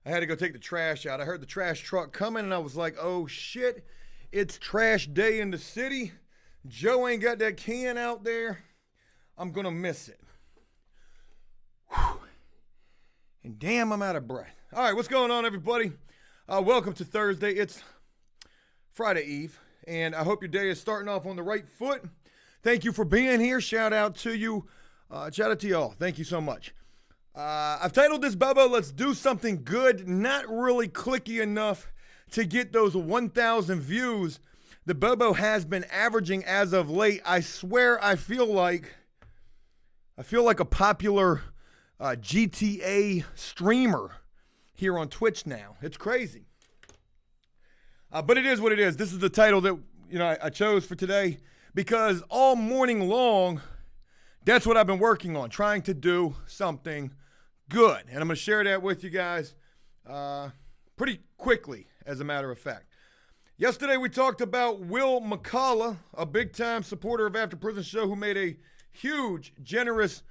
I had to go take the trash out. I heard the trash truck coming, and I was like, oh, shit. It's trash day in the city. Joe ain't got that can out there. I'm going to miss it. Whew. And damn, I'm out of breath. All right, what's going on, everybody? Welcome to Thursday. It's Friday Eve, and I hope your day is starting off on the right foot. Thank you for being here. Shout out to you. Shout out to y'all. Thank you so much. I've titled this, Bubba, Let's Do Something Good. Not really clicky enough to get those 1,000 views the Bobo has been averaging as of late. I swear I feel like a popular GTA streamer here on Twitch now. It's crazy. But it is what it is. This is the title that I chose for today because all morning long, that's what I've been working on, trying to do something good. And I'm going to share that with you guys pretty quickly, as a matter of fact. Yesterday, we talked about Will McCullough, a big-time supporter of After Prison Show who made a huge, generous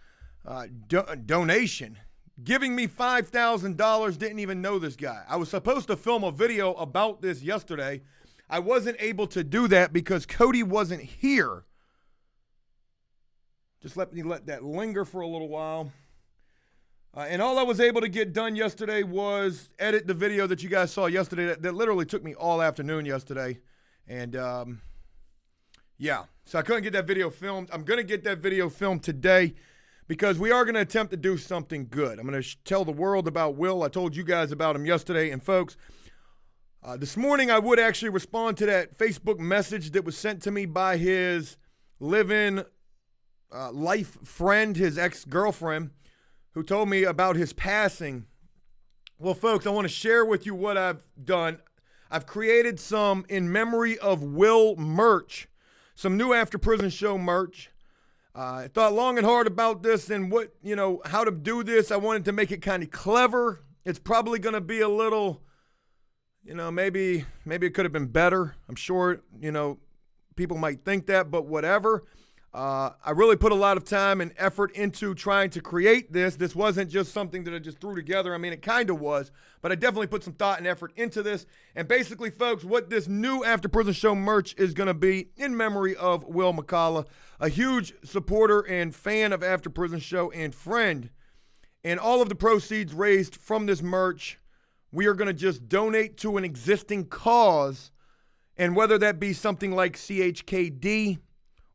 donation, giving me $5,000. Didn't even know this guy. I was supposed to film a video about this yesterday. I wasn't able to do that because Cody wasn't here. Just let that linger for a little while. And all I was able to get done yesterday was edit the video that you guys saw yesterday. That literally took me all afternoon yesterday. And, yeah. So I couldn't get that video filmed. I'm going to get that video filmed today because we are going to attempt to do something good. I'm going to tell the world about Will. I told you guys about him yesterday. And, folks, this morning I would actually respond to that Facebook message that was sent to me by his live-in life friend, his ex-girlfriend, who told me about his passing. Well, folks, I want to share with you what I've done. I've created some in memory of Will merch, some new After Prison Show merch. I thought long and hard about this and how to do this. I wanted to make it kind of clever. It's probably going to be a little, maybe it could have been better. I'm sure, people might think that, but whatever. I really put a lot of time and effort into trying to create this. This wasn't just something that I just threw together. I mean, it kind of was, but I definitely put some thought and effort into this. And basically, folks, what this new After Prison Show merch is going to be in memory of Will McCullough, a huge supporter and fan of After Prison Show and friend. And all of the proceeds raised from this merch, we are going to just donate to an existing cause. And whether that be something like CHKD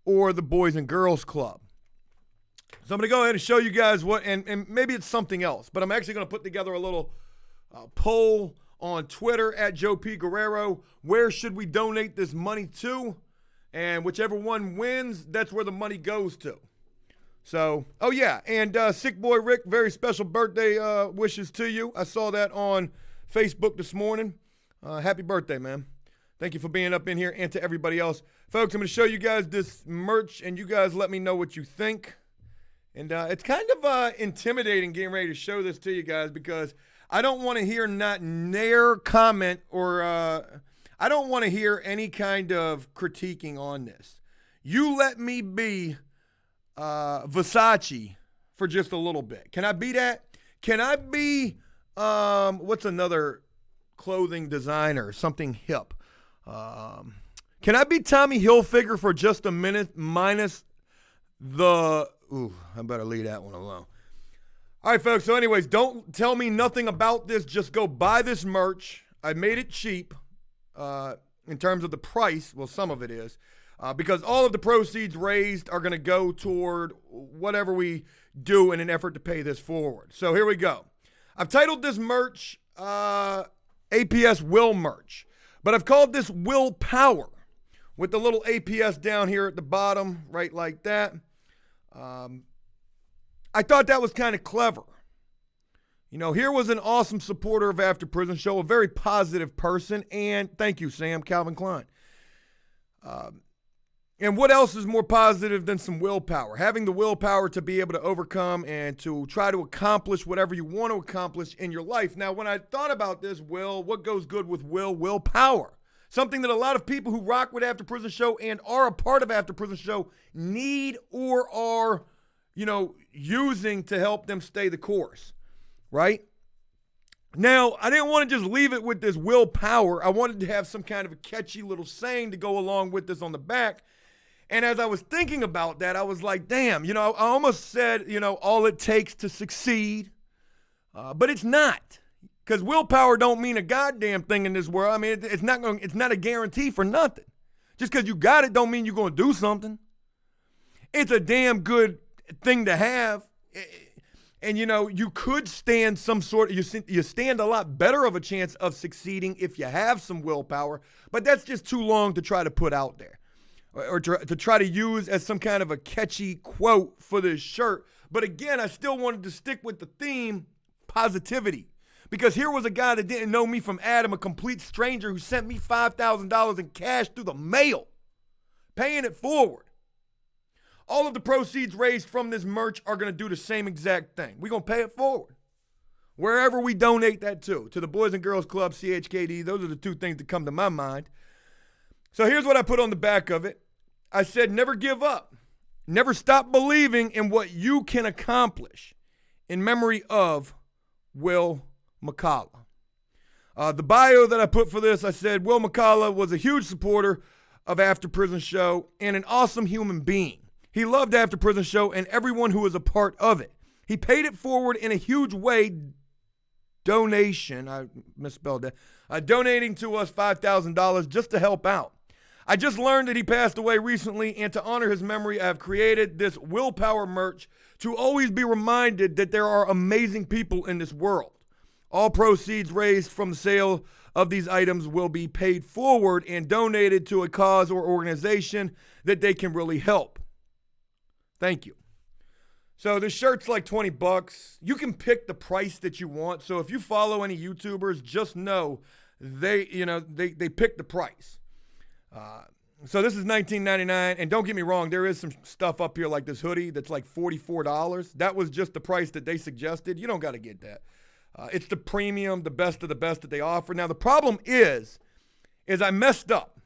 or the Boys and Girls Club. So I'm going to go ahead and show you guys what, and maybe it's something else, but I'm actually going to put together a little poll on Twitter at Joe P. Guerrero. Where should we donate this money to? And whichever one wins, that's where the money goes to. So, oh yeah, and Sick Boy Rick, very special birthday wishes to you. I saw that on Facebook this morning. Happy birthday, man. Thank you for being up in here, and to everybody else. Folks, I'm going to show you guys this merch, and you guys let me know what you think. And it's kind of intimidating getting ready to show this to you guys because I don't want to hear not near comment or I don't want to hear any kind of critiquing on this. You let me be Versace for just a little bit. Can I be that? Can I be, what's another clothing designer, something hip? Can I be Tommy Hilfiger for just a minute minus the, I better leave that one alone. All right, folks. So anyways, don't tell me nothing about this. Just go buy this merch. I made it cheap in terms of the price. Well, some of it is because all of the proceeds raised are going to go toward whatever we do in an effort to pay this forward. So here we go. I've titled this merch APS Will merch. But I've called this Willpower with the little APS down here at the bottom, right like that. I thought that was kind of clever. Here was an awesome supporter of After Prison Show, a very positive person, and thank you, Sam, Calvin Klein. And what else is more positive than some willpower? Having the willpower to be able to overcome and to try to accomplish whatever you want to accomplish in your life. Now, when I thought about this, what goes good with willpower? Something that a lot of people who rock with After Prison Show and are a part of After Prison Show need or are, using to help them stay the course, right? Now, I didn't want to just leave it with this willpower. I wanted to have some kind of a catchy little saying to go along with this on the back. And as I was thinking about that, I was like, damn, I almost said, all it takes to succeed. But it's not. Because willpower don't mean a goddamn thing in this world. I mean, it's not a guarantee for nothing. Just because you got it don't mean you're going to do something. It's a damn good thing to have. And, you could stand you stand a lot better of a chance of succeeding if you have some willpower. But that's just too long to try to put out there. Or to try to use as some kind of a catchy quote for this shirt. But again, I still wanted to stick with the theme, positivity. Because here was a guy that didn't know me from Adam, a complete stranger who sent me $5,000 in cash through the mail, paying it forward. All of the proceeds raised from this merch are going to do the same exact thing. We're going to pay it forward. Wherever we donate that to the Boys and Girls Club, CHKD, those are the two things that come to my mind. So here's what I put on the back of it. I said, never give up. Never stop believing in what you can accomplish. In memory of Will McCullough. The bio that I put for this, I said, Will McCullough was a huge supporter of After Prison Show and an awesome human being. He loved After Prison Show and everyone who was a part of it. He paid it forward in a huge way. Donation, I misspelled that, donating to us $5,000 just to help out. I just learned that he passed away recently, and to honor his memory, I have created this willpower merch to always be reminded that there are amazing people in this world. All proceeds raised from the sale of these items will be paid forward and donated to a cause or organization that they can really help. Thank you. So this shirt's like $20. You can pick the price that you want. So if you follow any YouTubers, just know they pick the price. So this is $19.99, and don't get me wrong, there is some stuff up here like this hoodie that's like $44. That was just the price that they suggested. You don't got to get that. It's the premium, the best of the best that they offer. Now the problem is I messed up.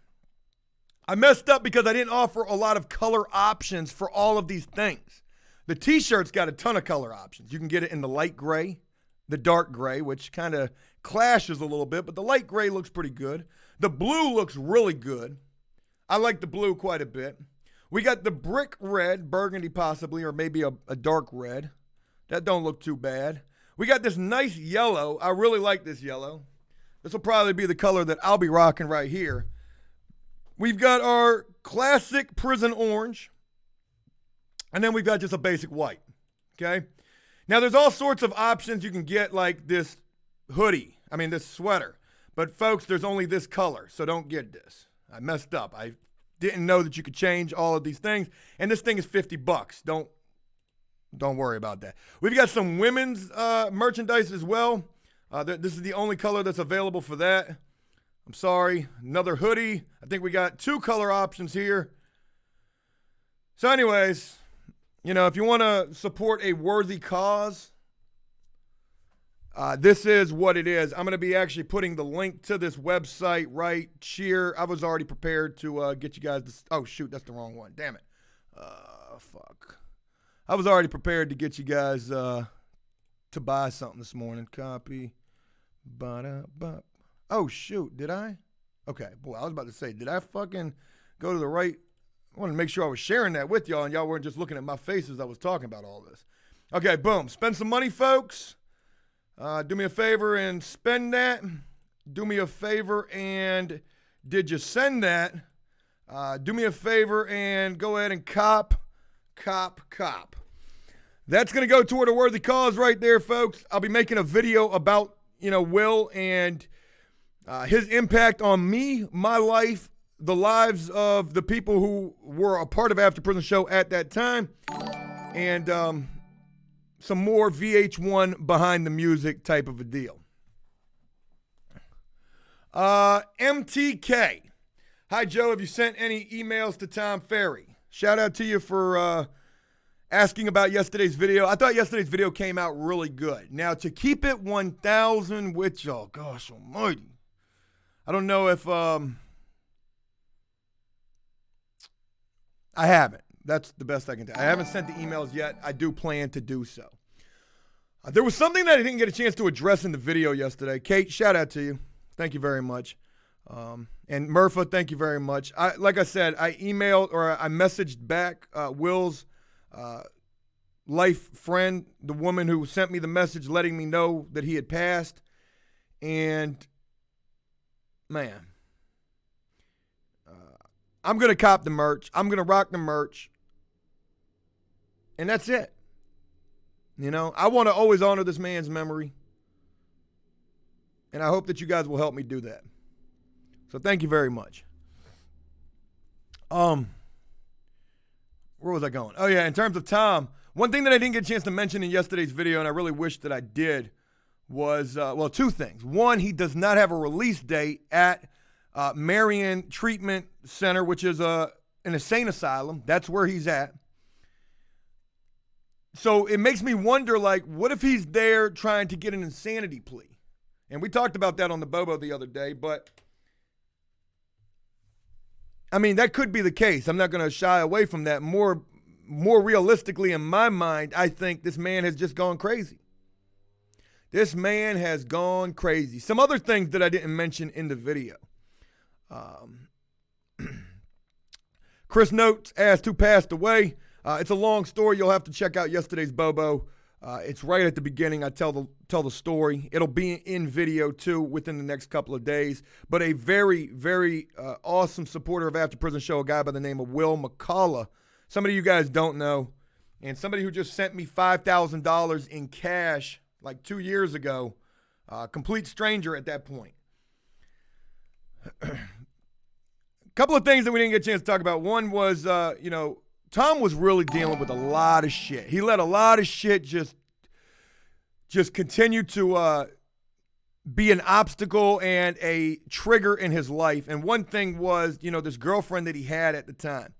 I messed up because I didn't offer a lot of color options for all of these things. The t-shirt's got a ton of color options. You can get it in the light gray, the dark gray, which kind of clashes a little bit, but the light gray looks pretty good. The blue looks really good. I like the blue quite a bit. We got the brick red, burgundy possibly, or maybe a dark red. That don't look too bad. We got this nice yellow. I really like this yellow. This will probably be the color that I'll be rocking right here. We've got our classic prison orange. And then we've got just a basic white. Okay? Now there's all sorts of options you can get, like this this sweater. But folks, there's only this color, so don't get this. I messed up. I didn't know that you could change all of these things. And this thing is $50. Don't worry about that. We've got some women's merchandise as well. This is the only color that's available for that. I'm sorry. Another hoodie. I think we got 2 color options here. So anyways, if you want to support a worthy cause, this is what it is. I'm going to be actually putting the link to this website right here. I was already prepared to get you guys this. Oh, shoot, that's the wrong one. Damn it. Fuck. I was already prepared to get you guys to buy something this morning. Copy. Oh, shoot, did I? Okay, boy, I was about to say, did I fucking go to the right? I wanted to make sure I was sharing that with y'all and y'all weren't just looking at my face as I was talking about all this. Okay, boom. Spend some money, folks. Do me a favor and spend that. Do me a favor and did you send that? Do me a favor and go ahead and cop. That's going to go toward a worthy cause right there, folks. I'll be making a video about, Will and his impact on me, my life, the lives of the people who were a part of After Prison Show at that time, and some more VH1 behind the music type of a deal. MTK. Hi, Joe. Have you sent any emails to Tom Ferry? Shout out to you for asking about yesterday's video. I thought yesterday's video came out really good. Now, to keep it 1,000 with y'all, gosh almighty. I don't know if I haven't. That's the best I can do. I haven't sent the emails yet. I do plan to do so. There was something that I didn't get a chance to address in the video yesterday. Kate, shout out to you. Thank you very much. And Murpha, thank you very much. Like I said, I emailed or I messaged back Will's life friend, the woman who sent me the message letting me know that he had passed. And, man, I'm going to cop the merch. I'm going to rock the merch. And that's it. You know, I want to always honor this man's memory. And I hope that you guys will help me do that. So thank you very much. Where was I going? Oh, yeah, in terms of Tom, one thing that I didn't get a chance to mention in yesterday's video, and I really wish that I did, was, well, two things. One, he does not have a release date at Marion Treatment Center, which is an insane asylum. That's where he's at. So it makes me wonder, like, what if he's there trying to get an insanity plea? And we talked about that on the Bobo the other day, but, I mean, that could be the case. I'm not going to shy away from that. More realistically, in my mind, I think this man has just gone crazy. This man has gone crazy. Some other things that I didn't mention in the video. Chris Notes asked who passed away. It's a long story. You'll have to check out yesterday's Bobo. It's right at the beginning. I tell the story. It'll be in video too within the next couple of days. But a very, very awesome supporter of After Prison Show, a guy by the name of Will McCullough. Somebody you guys don't know, and somebody who just sent me $5,000 in cash like 2 years ago. Complete stranger at that point. A couple of things that we didn't get a chance to talk about. One was, Tom was really dealing with a lot of shit. He let a lot of shit just continue to be an obstacle and a trigger in his life. And one thing was, this girlfriend that he had at the time.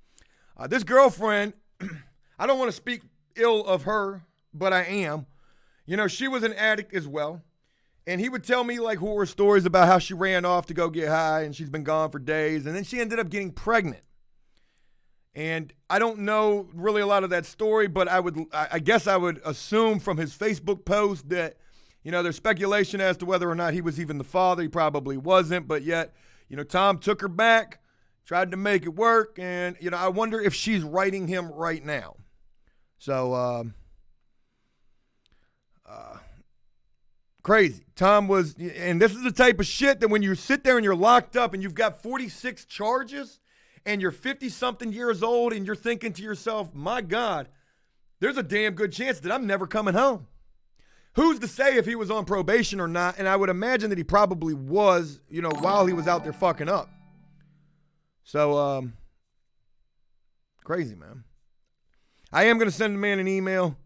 This girlfriend, I don't want to speak ill of her, but I am. She was an addict as well. And he would tell me like horror stories about how she ran off to go get high and she's been gone for days. And then she ended up getting pregnant. And I don't know really a lot of that story, but I guess I would assume from his Facebook post that, there's speculation as to whether or not he was even the father. He probably wasn't, but yet, Tom took her back, tried to make it work, and, I wonder if she's writing him right now. So, crazy. Tom was, and this is the type of shit that when you sit there and you're locked up and you've got 46 charges, and you're 50-something years old and you're thinking to yourself, my God, there's a damn good chance that I'm never coming home. Who's to say if he was on probation or not? And I would imagine that he probably was, while he was out there fucking up. So, crazy, man. I am going to send the man an email,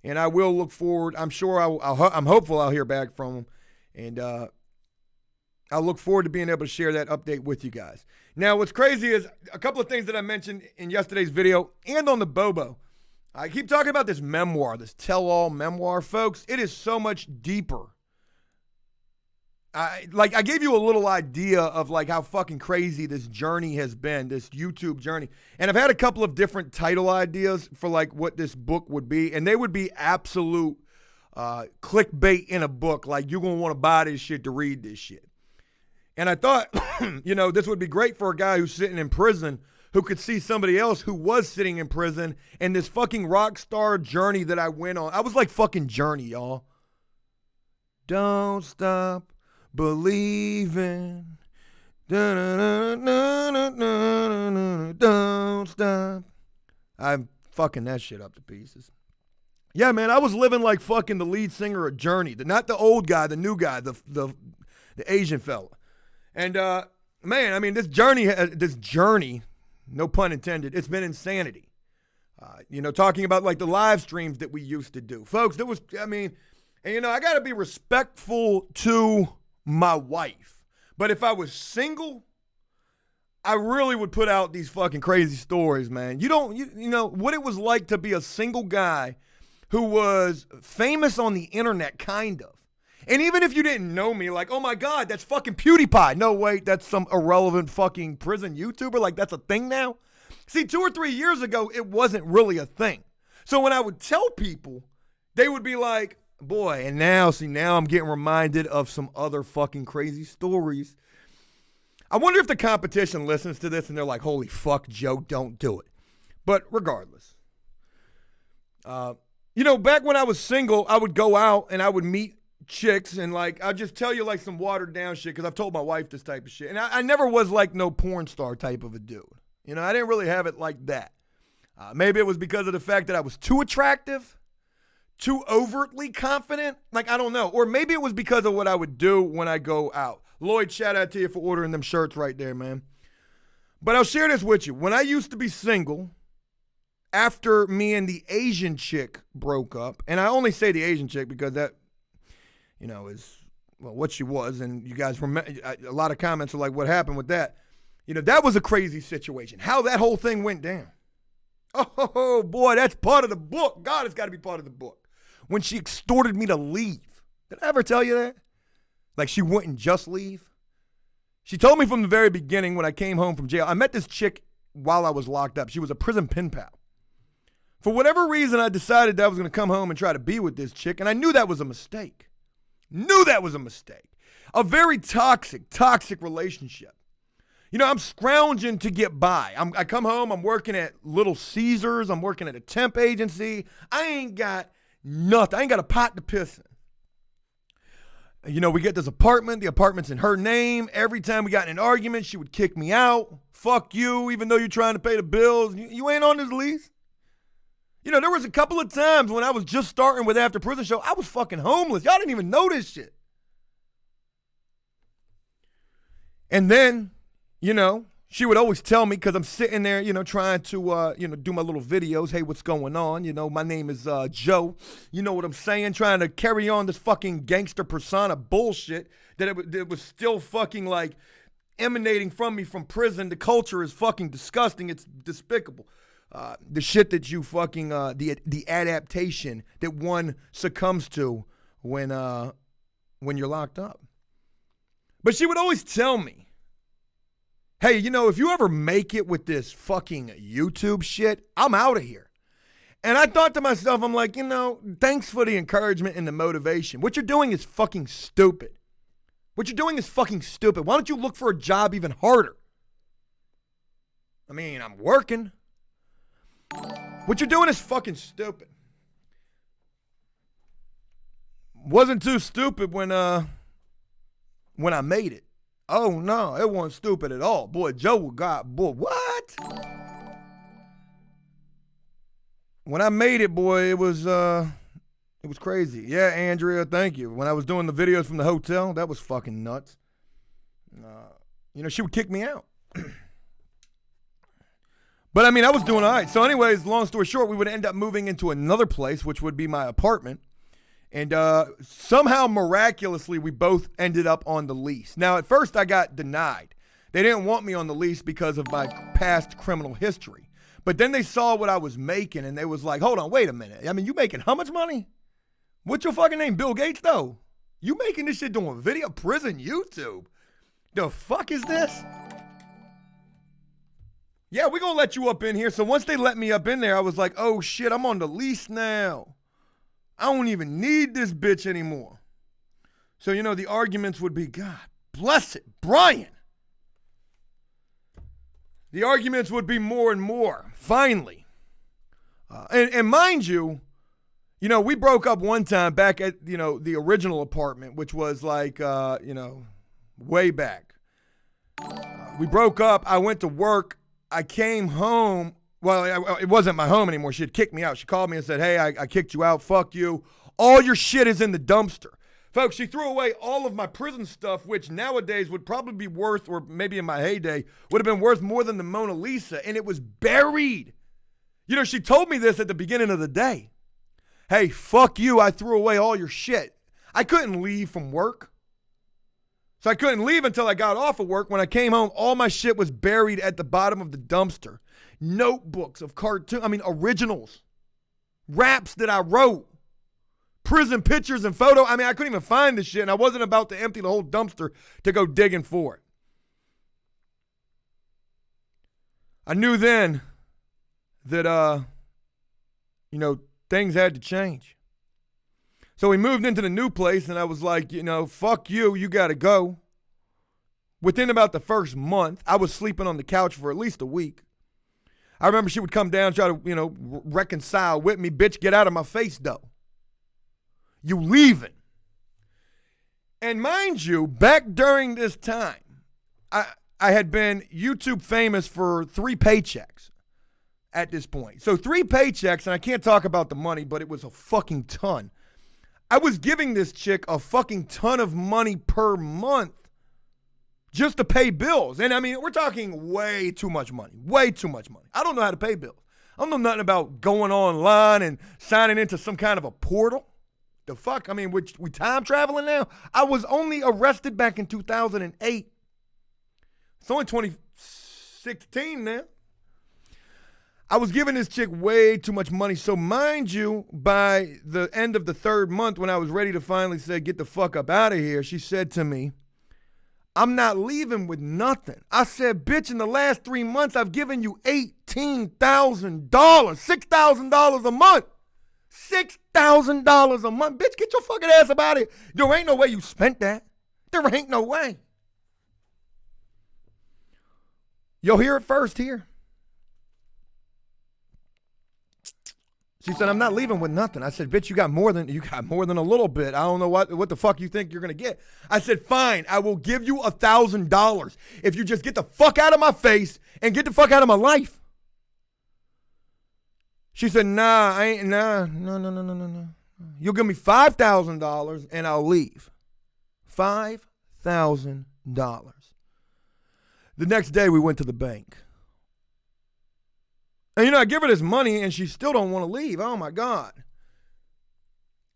and I will look forward. I'm sure I'm hopeful I'll hear back from him. And I'll look forward to being able to share that update with you guys. Now, what's crazy is a couple of things that I mentioned in yesterday's video and on the Bobo. I keep talking about this memoir, this tell-all memoir, folks. It is so much deeper. I gave you a little idea of like how fucking crazy this journey has been, this YouTube journey. And I've had a couple of different title ideas for like what this book would be. And they would be absolute clickbait in a book. Like you're going to want to buy this shit to read this shit. And I thought, this would be great for a guy who's sitting in prison who could see somebody else who was sitting in prison and this fucking rock star journey that I went on. I was like fucking Journey, y'all. Don't stop believing. Don't stop. I'm fucking that shit up to pieces. Yeah, man, I was living like fucking the lead singer of Journey. Not the old guy, the new guy, the Asian fella. And, man, I mean, this journey, no pun intended, it's been insanity. Talking about like the live streams that we used to do. Folks, I got to be respectful to my wife. But if I was single, I really would put out these fucking crazy stories, man. You know what it was like to be a single guy who was famous on the internet, kind of. And even if you didn't know me, like, oh my God, that's fucking PewDiePie. No, wait, that's some irrelevant fucking prison YouTuber. Like, that's a thing now? See, 2 or 3 years ago, it wasn't really a thing. So when I would tell people, they would be like, Boy, and now I'm getting reminded of some other fucking crazy stories. I wonder if the competition listens to this and they're like, holy fuck, Joe, don't do it. But regardless, back when I was single, I would go out and I would meet chicks and like, I'll just tell you like some watered down shit because I've told my wife this type of shit. And I never was like no porn star type of a dude. I didn't really have it like that. Maybe it was because of the fact that I was too attractive, too overtly confident. Like, I don't know. Or maybe it was because of what I would do when I go out. Lloyd, shout out to you for ordering them shirts right there, man. But I'll share this with you. When I used to be single, after me and the Asian chick broke up, and I only say the Asian chick because that, is, well, what she was. And you guys remember, a lot of comments are like, what happened with that? That was a crazy situation. How that whole thing went down. Oh, boy, that's part of the book. God, it's got to be part of the book. When she extorted me to leave. Did I ever tell you that? Like, she wouldn't just leave. She told me from the very beginning when I came home from jail. I met this chick while I was locked up. She was a prison pen pal. For whatever reason, I decided that I was going to come home and try to be with this chick, and I knew that was a mistake. A very toxic relationship. I'm scrounging to get by. I come home, I'm working at Little Caesars, I'm working at a temp agency. I ain't got nothing. I ain't got a pot to piss in. We get this apartment. The apartment's in her name. Every time we got in an argument, she would kick me out. Fuck you, even though you're trying to pay the bills. You ain't on this lease. There was a couple of times when I was just starting with After Prison Show, I was fucking homeless. Y'all didn't even know this shit. And then, she would always tell me, because I'm sitting there, trying to, do my little videos. Hey, what's going on? My name is Joe. You know what I'm saying? Trying to carry on this fucking gangster persona bullshit that it was still fucking like emanating from me from prison. The culture is fucking disgusting. It's despicable. The shit that you fucking, the adaptation that one succumbs to when you're locked up. But she would always tell me, hey, if you ever make it with this fucking YouTube shit, I'm out of here. And I thought to myself, I'm like, thanks for the encouragement and the motivation. What you're doing is fucking stupid. Why don't you look for a job even harder? I mean, I'm working. What you're doing is fucking stupid. Wasn't too stupid when I made it. Oh, no, it wasn't stupid at all. Boy, Joe got, boy, what? When I made it, boy, it was crazy. Yeah, Andrea, thank you. When I was doing the videos from the hotel, that was fucking nuts. She would kick me out. But, I mean, I was doing all right. So, anyways, long story short, we would end up moving into another place, which would be my apartment. And somehow, miraculously, we both ended up on the lease. Now, at first, I got denied. They didn't want me on the lease because of my past criminal history. But then they saw what I was making, and they was like, hold on, wait a minute. I mean, you making how much money? What's your fucking name? Bill Gates, though? You making this shit doing video prison YouTube? The fuck is this? Yeah, we're going to let you up in here. So once they let me up in there, I was like, oh, shit, I'm on the lease now. I don't even need this bitch anymore. So, the arguments would be, God bless it, Brian. The arguments would be more and more, finally. And mind you, we broke up one time back at, the original apartment, which was like, way back. We broke up. I went to work. I came home. Well, it wasn't my home anymore. She had kicked me out. She called me and said, hey, I kicked you out. Fuck you. All your shit is in the dumpster. Folks, she threw away all of my prison stuff, which nowadays would probably be worth, or maybe in my heyday, would have been worth more than the Mona Lisa. And it was buried. She told me this at the beginning of the day. Hey, fuck you. I threw away all your shit. I couldn't leave from work. So I couldn't leave until I got off of work. When I came home, all my shit was buried at the bottom of the dumpster. Notebooks of originals, raps that I wrote, prison pictures and photo. I couldn't even find this shit, and I wasn't about to empty the whole dumpster to go digging for it. I knew then that, things had to change. So we moved into the new place, and I was like, fuck you, you got to go. Within about the first month, I was sleeping on the couch for at least a week. I remember she would come down, try to, reconcile with me. Bitch, get out of my face, though. You leaving. And mind you, back during this time, I had been YouTube famous for 3 paychecks at this point. So 3 paychecks, and I can't talk about the money, but it was a fucking ton. I was giving this chick a fucking ton of money per month just to pay bills. And I mean, we're talking way too much money. Way too much money. I don't know how to pay bills. I don't know nothing about going online and signing into some kind of a portal. The fuck? I mean, we time traveling now? I was only arrested back in 2008. It's only 2016 now. I was giving this chick way too much money. So mind you, by the end of the 3rd month, when I was ready to finally say, get the fuck up out of here, she said to me, I'm not leaving with nothing. I said, bitch, in the last 3 months, I've given you $18,000, $6,000 a month. $6,000 a month. Bitch, get your fucking ass up out of here. There ain't no way you spent that. There ain't no way. You'll hear it first here. She said, I'm not leaving with nothing. I said, bitch, you got more than a little bit. I don't know what the fuck you think you're going to get. I said, fine, I will give you $1,000 if you just get the fuck out of my face and get the fuck out of my life. She said, no. You'll give me $5,000 and I'll leave. $5,000. The next day we went to the bank. And I give her this money and she still don't want to leave. Oh my God.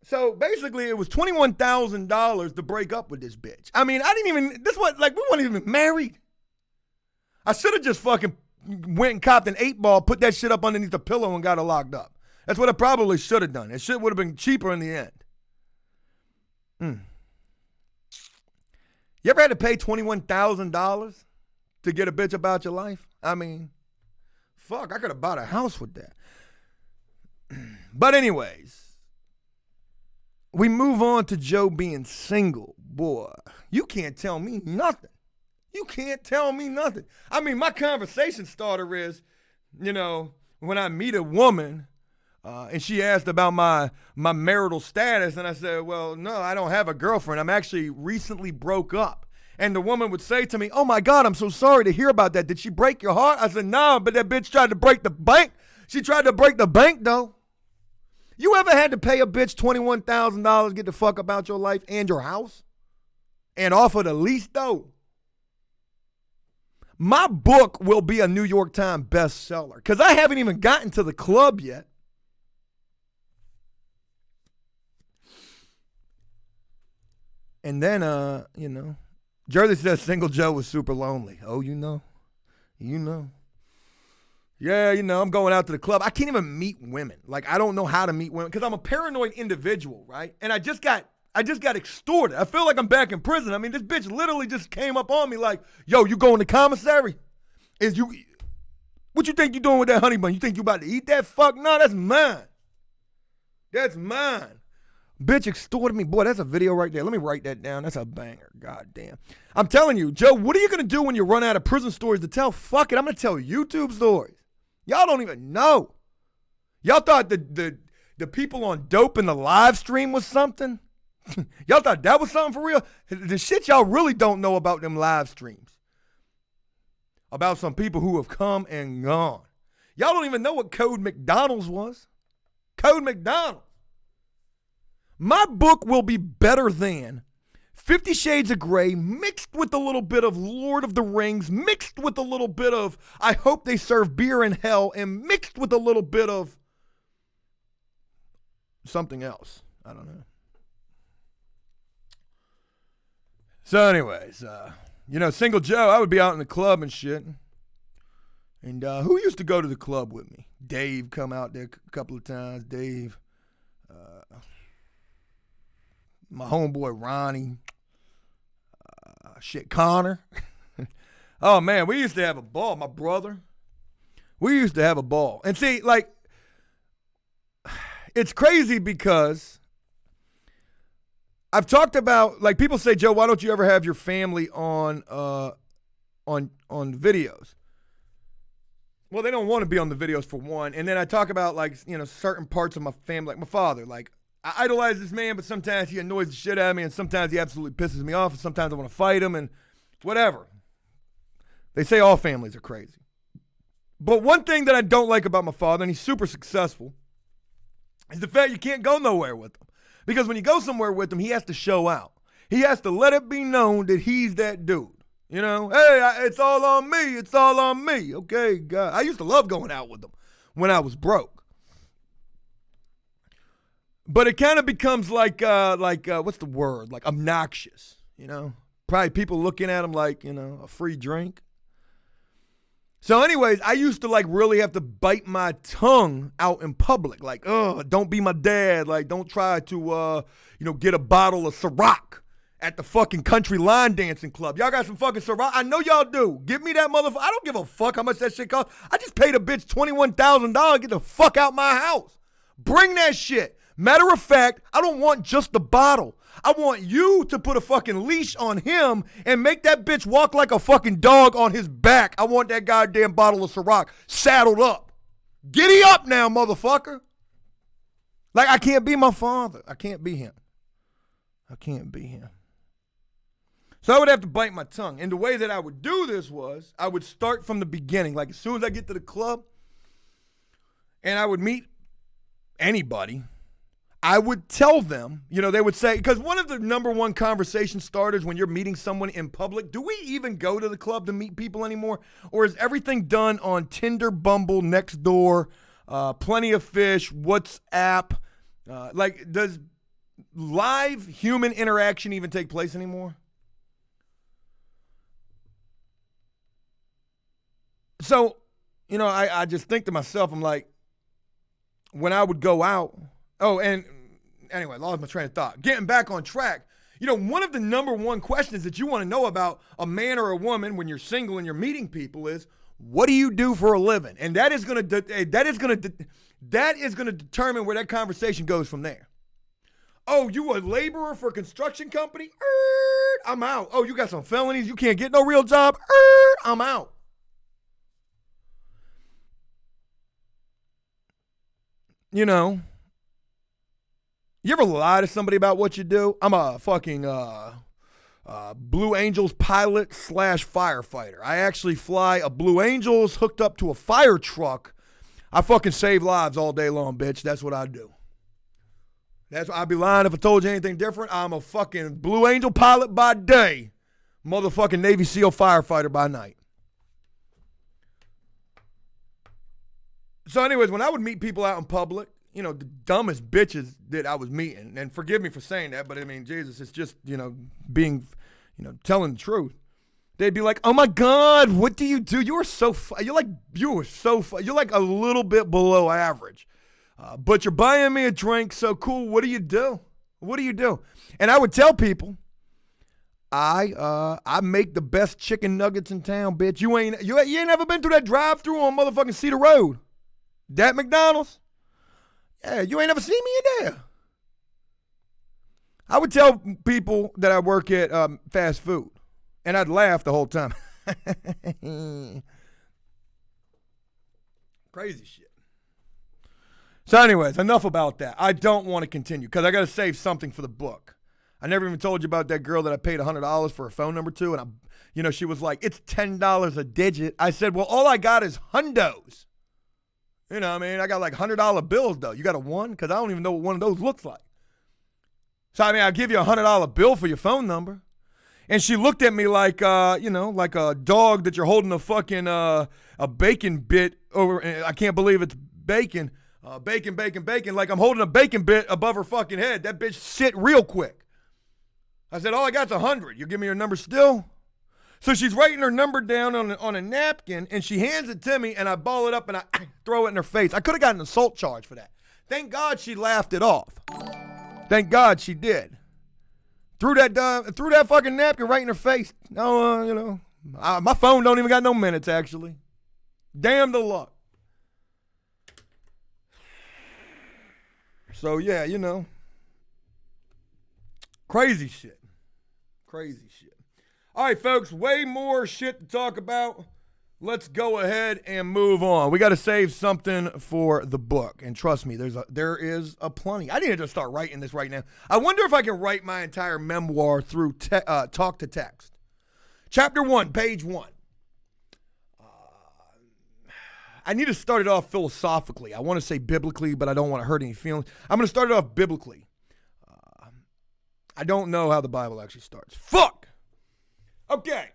So basically it was $21,000 to break up with this bitch. I mean, we weren't even married. I should have just fucking went and copped an 8-ball, put that shit up underneath the pillow and got her locked up. That's what I probably should have done. It shit would have been cheaper in the end. You ever had to pay $21,000 to get a bitch about your life? I mean, fuck, I could have bought a house with that. But anyways, we move on to Joe being single. Boy, you can't tell me nothing. You can't tell me nothing. I mean, my conversation starter is, when I meet a woman and she asked about my marital status, and I said, well, no, I don't have a girlfriend. I'm actually recently broke up. And the woman would say to me, oh my God, I'm so sorry to hear about that. Did she break your heart? I said, no, but that bitch tried to break the bank. She tried to break the bank, though. You ever had to pay a bitch $21,000 to get the fuck about your life and your house? And offer the lease, though? My book will be a New York Times bestseller because I haven't even gotten to the club yet. And then, Jersey says single Joe was super lonely. Oh, you know. Yeah, I'm going out to the club. I can't even meet women. Like, I don't know how to meet women because I'm a paranoid individual, right? And I just got extorted. I feel like I'm back in prison. I mean, this bitch literally just came up on me like, yo, you going to commissary? What you think you doing with that honey bun? You think you about to eat that? Fuck no, that's mine. That's mine. Bitch extorted me. Boy, that's a video right there. Let me write that down. That's a banger. God damn. I'm telling you, Joe, what are you going to do when you run out of prison stories to tell? Fuck it. I'm going to tell YouTube stories. Y'all don't even know. Y'all thought the people on dope in the live stream was something? Y'all thought that was something for real? The shit y'all really don't know about them live streams. About some people who have come and gone. Y'all don't even know what Code McDonald's was. Code McDonald's. My book will be better than 50 Shades of Grey mixed with a little bit of Lord of the Rings, mixed with a little bit of I Hope They Serve Beer in Hell, and mixed with a little bit of something else. I don't know. So anyways, single Joe, I would be out in the club and shit. And who used to go to the club with me? Dave come out there a couple of times. Dave. My homeboy Ronnie. Connor. Oh, man, we used to have a ball. My brother. We used to have a ball. And see, like, it's crazy because I've talked about, like, people say, Joe, why don't you ever have your family on videos? Well, they don't want to be on the videos for one. And then I talk about, like, you know, certain parts of my family, like my father. Like, I idolize this man, but sometimes he annoys the shit out of me, and sometimes he absolutely pisses me off, and sometimes I want to fight him, and whatever. They say all families are crazy. But one thing that I don't like about my father, and he's super successful, is the fact you can't go nowhere with him. Because when you go somewhere with him, he has to show out. He has to let it be known that he's that dude. You know, hey, it's all on me. It's all on me. Okay, God. I used to love going out with him when I was broke. But it kind of becomes like what's the word? Like obnoxious, you know? Probably people looking at him like, you know, a free drink. So anyways, I used to like really have to bite my tongue out in public. Like, don't be my dad. Like, don't try to, get a bottle of Ciroc at the fucking country line dancing club. Y'all got some fucking Ciroc? I know y'all do. Give me that motherfucker. I don't give a fuck how much that shit costs. I just paid a bitch $21,000. Get the fuck out my house. Bring that shit. Matter of fact, I don't want just the bottle. I want you to put a fucking leash on him and make that bitch walk like a fucking dog on his back. I want that goddamn bottle of Ciroc saddled up. Giddy up now, motherfucker. Like, I can't be my father. I can't be him. I can't be him. So I would have to bite my tongue. And the way that I would do this was I would start from the beginning. Like, as soon as I get to the club and I would meet anybody, I would tell them, they would say, because one of the number one conversation starters when you're meeting someone in public, do we even go to the club to meet people anymore? Or is everything done on Tinder, Bumble, Nextdoor, Plenty of Fish, WhatsApp? Does live human interaction even take place anymore? So, I just think to myself, I'm like, when I would go out, and anyway, I lost my train of thought. Getting back on track, one of the number one questions that you want to know about a man or a woman when you're single and you're meeting people is, what do you do for a living? And that is going to determine where that conversation goes from there. Oh, you a laborer for a construction company? I'm out. Oh, you got some felonies? You can't get no real job? I'm out. You ever lie to somebody about what you do? I'm a fucking Blue Angels pilot / firefighter. I actually fly a Blue Angels hooked up to a fire truck. I fucking save lives all day long, bitch. That's what I do. I'd be lying if I told you anything different. I'm a fucking Blue Angel pilot by day, motherfucking Navy SEAL firefighter by night. So anyways, when I would meet people out in public, the dumbest bitches that I was meeting, and forgive me for saying that, but I mean, Jesus, it's just, being, telling the truth. They'd be like, oh my God, what do you do? You're like a little bit below average, but you're buying me a drink. So cool. What do you do? What do you do? And I would tell people, I make the best chicken nuggets in town, bitch. You ain't never been through that drive-through on motherfucking Cedar Road. That McDonald's? Yeah, you ain't never seen me in there. I would tell people that I work at fast food, and I'd laugh the whole time. Crazy shit. So anyways, enough about that. I don't want to continue because I got to save something for the book. I never even told you about that girl that I paid $100 for a phone number to, and she was like, it's $10 a digit. I said, well, all I got is hundos. I got like $100 bills, though. You got a one? Because I don't even know what one of those looks like. So, I'll give you a $100 bill for your phone number. And she looked at me like, like a dog that you're holding a fucking a bacon bit over. I can't believe it's bacon. Bacon. Like I'm holding a bacon bit above her fucking head. That bitch sit real quick. I said, all I got's 100. You give me your number still? So she's writing her number down on a napkin, and she hands it to me, and I ball it up, and I throw it in her face. I could have gotten an assault charge for that. Thank God she laughed it off. Thank God she did. Threw that fucking napkin right in her face. No, my phone don't even got no minutes, actually. Damn the luck. So, yeah, Crazy shit. Crazy shit. All right, folks, way more shit to talk about. Let's go ahead and move on. We got to save something for the book. And trust me, there is a plenty. I need to just start writing this right now. I wonder if I can write my entire memoir through talk to text. Chapter 1, page 1. I need to start it off philosophically. I want to say biblically, but I don't want to hurt any feelings. I'm going to start it off biblically. I don't know how the Bible actually starts. Fuck! Okay.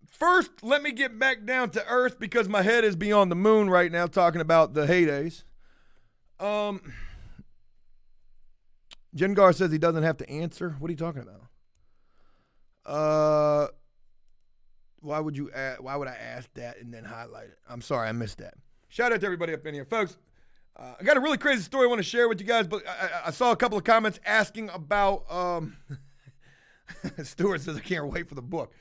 First, let me get back down to earth because my head is beyond the moon right now talking about the heydays. Jengar says he doesn't have to answer. What are you talking about? Why would I ask that and then highlight it? I'm sorry, I missed that. Shout out to everybody up in here. Folks, I got a really crazy story I want to share with you guys, but I saw a couple of comments asking about, Stuart says I can't wait for the book.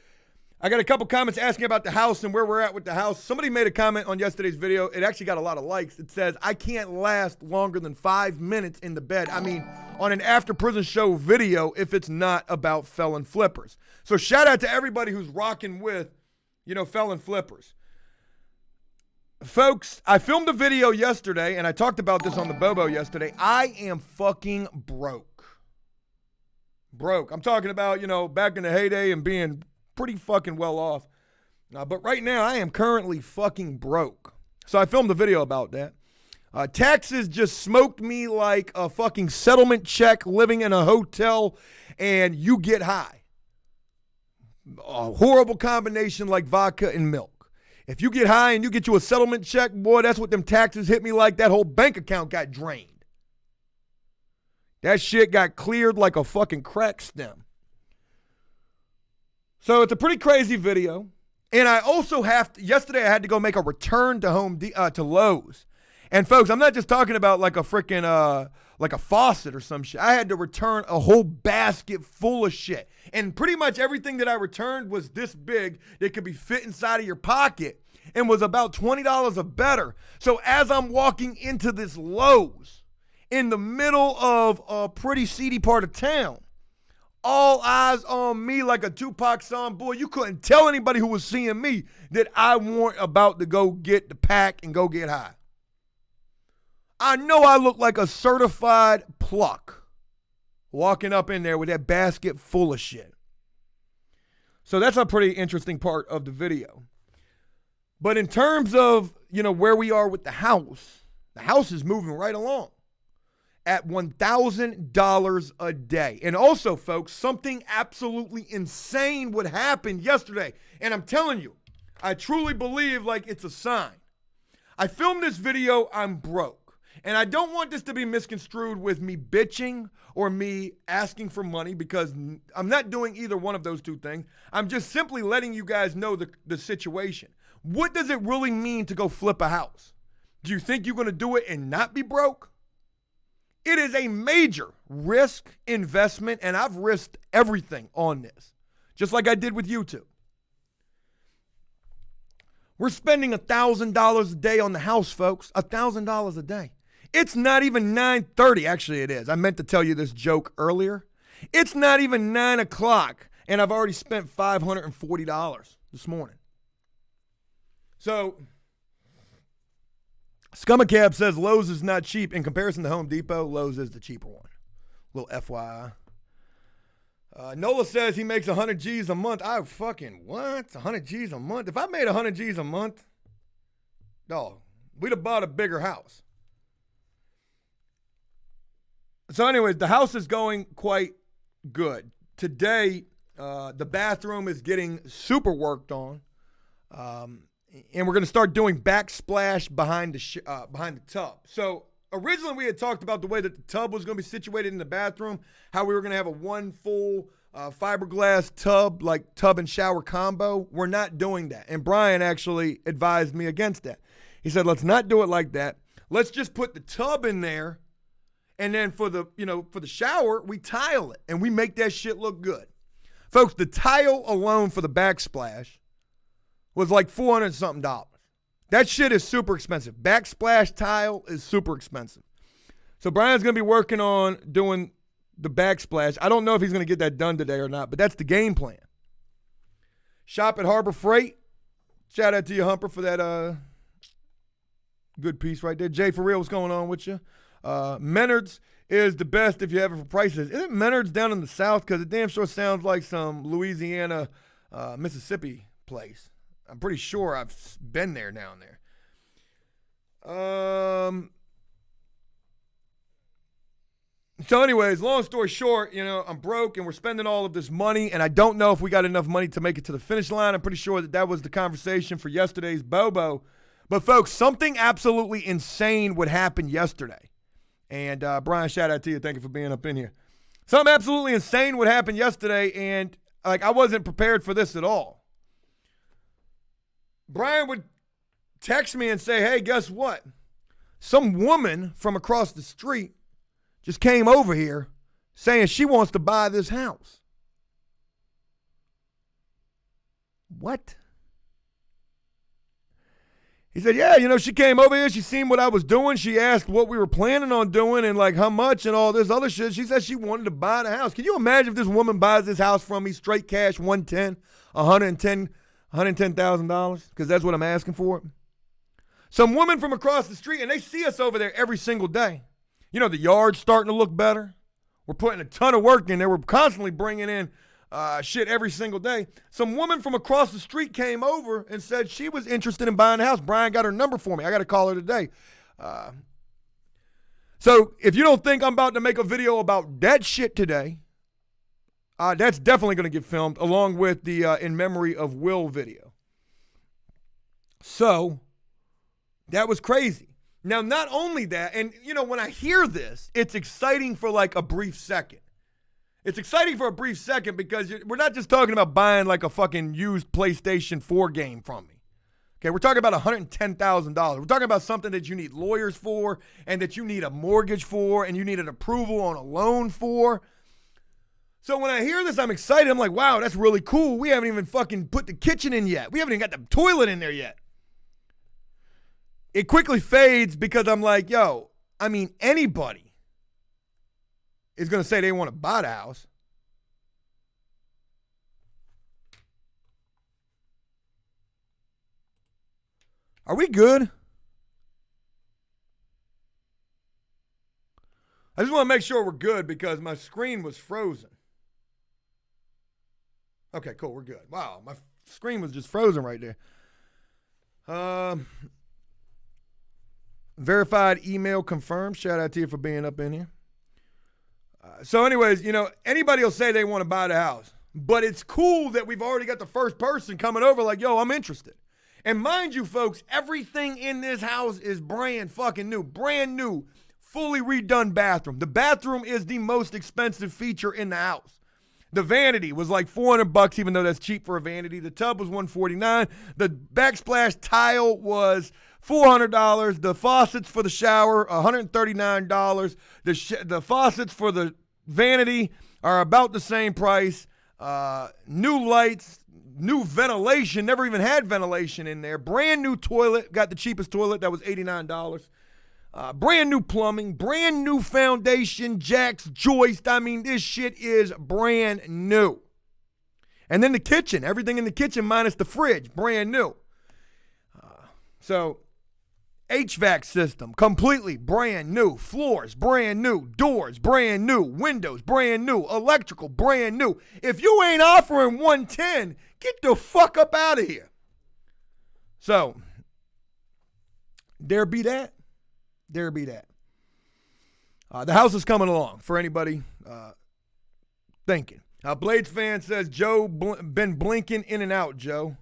I got a couple comments asking about the house and where we're at with the house. Somebody made a comment on yesterday's video. It actually got a lot of likes. It says, I can't last longer than 5 minutes in the bed. I mean, on an after prison show video if it's not about felon flippers. So shout out to everybody who's rocking with, felon flippers. Folks, I filmed a video yesterday and I talked about this on the Bobo yesterday. I am fucking broke. I'm talking about, back in the heyday and being pretty fucking well off. But right now, I am currently fucking broke. So I filmed a video about that. Taxes just smoked me like a fucking settlement check living in a hotel and you get high. A horrible combination like vodka and milk. If you get high and you get you a settlement check, boy, that's what them taxes hit me like. That whole bank account got drained. That shit got cleared like a fucking crack stem. So it's a pretty crazy video. And I also yesterday I had to go make a return to to Lowe's. And folks, I'm not just talking about like a freaking, like a faucet or some shit. I had to return a whole basket full of shit. And pretty much everything that I returned was this big that could be fit inside of your pocket and was about $20 or better. So as I'm walking into this Lowe's in the middle of a pretty seedy part of town, all eyes on me like a Tupac song. Boy, you couldn't tell anybody who was seeing me that I weren't about to go get the pack and go get high. I know I look like a certified pluck walking up in there with that basket full of shit. So that's a pretty interesting part of the video. But in terms of, where we are with the house is moving right along at $1,000 a day. And also, folks, something absolutely insane would happen yesterday. And I'm telling you, I truly believe like it's a sign. I filmed this video, I'm broke. And I don't want this to be misconstrued with me bitching or me asking for money because I'm not doing either one of those two things. I'm just simply letting you guys know the situation. What does it really mean to go flip a house? Do you think you're going to do it and not be broke? It is a major risk investment, and I've risked everything on this, just like I did with YouTube. We're spending $1,000 a day on the house, folks. $1,000 a day. It's not even 9:30. Actually, it is. I meant to tell you this joke earlier. It's not even 9 o'clock, and I've already spent $540 this morning. So Scummacab says Lowe's is not cheap. In comparison to Home Depot, Lowe's is the cheaper one. Little FYI. Nola says he makes 100 G's a month. I fucking what? 100 G's a month? If I made 100 G's a month, dog, we'd have bought a bigger house. So anyways, the house is going quite good. Today, the bathroom is getting super worked on. And we're going to start doing backsplash behind the tub. So originally we had talked about the way that the tub was going to be situated in the bathroom, how we were going to have a one full fiberglass tub, like tub and shower combo. We're not doing that. And Brian actually advised me against that. He said, let's not do it like that. Let's just put the tub in there. And then for the shower, we tile it and we make that shit look good. Folks, the tile alone for the backsplash was like $400 something. That shit is super expensive. Backsplash tile is super expensive. So Brian's going to be working on doing the backsplash. I don't know if he's going to get that done today or not, but that's the game plan. Shop at Harbor Freight. Shout out to you, Humper, for that good piece right there. Jay, for real, what's going on with you? Menards is the best if you have it for prices. Isn't Menards down in the South? Because it damn sure sounds like some Louisiana, Mississippi place. I'm pretty sure I've been there down there. So anyways, long story short, I'm broke and we're spending all of this money, and I don't know if we got enough money to make it to the finish line. I'm pretty sure that was the conversation for yesterday's Bobo. But folks, something absolutely insane would happen yesterday. And Brian, shout out to you. Thank you for being up in here. Something absolutely insane would happen yesterday, and I wasn't prepared for this at all. Brian would text me and say, hey, guess what? Some woman from across the street just came over here saying she wants to buy this house. What? He said, yeah, she came over here. She seen what I was doing. She asked what we were planning on doing and how much and all this other shit. She said she wanted to buy the house. Can you imagine if this woman buys this house from me straight cash, $110,000? Because that's what I'm asking for. Some woman from across the street, and they see us over there every single day. The yard's starting to look better. We're putting a ton of work in there. We're constantly bringing in shit every single day. Some woman from across the street came over and said she was interested in buying a house. Brian got her number for me. I got to call her today. So if you don't think I'm about to make a video about that shit today, that's definitely going to get filmed along with the In Memory of Will video. So that was crazy. Now, not only that, and, when I hear this, it's exciting for a brief second. It's exciting for a brief second because we're not just talking about buying a fucking used PlayStation 4 game from me. Okay, we're talking about $110,000. We're talking about something that you need lawyers for and that you need a mortgage for and you need an approval on a loan for. So when I hear this, I'm excited. I'm like, wow, that's really cool. We haven't even fucking put the kitchen in yet. We haven't even got the toilet in there yet. It quickly fades because I'm like, anybody is going to say they want to buy the house. Are we good? I just want to make sure we're good because my screen was frozen. Okay, cool, we're good. Wow, my screen was just frozen right there. Verified email confirmed. Shout out to you for being up in here. So anyways, anybody will say they want to buy the house. But it's cool that we've already got the first person coming over yo, I'm interested. And mind you, folks, everything in this house is brand fucking new. Brand new, fully redone bathroom. The bathroom is the most expensive feature in the house. The vanity was $400, even though that's cheap for a vanity. The tub was $149. The backsplash tile was $400. The faucets for the shower, $139. The faucets for the vanity are about the same price. New lights, new ventilation. Never even had ventilation in there. Brand new toilet. Got the cheapest toilet. That was $89. Brand new plumbing. Brand new foundation. Jacks, joist. This shit is brand new. And then the kitchen. Everything in the kitchen minus the fridge. Brand new. So HVAC system, completely brand new. Floors, brand new. Doors, brand new. Windows, brand new. Electrical, brand new. If you ain't offering 110, get the fuck up out of here. So, there be that. There be that. The house is coming along for anybody thinking. Blades fan says, Joe been blinking in and out, Joe.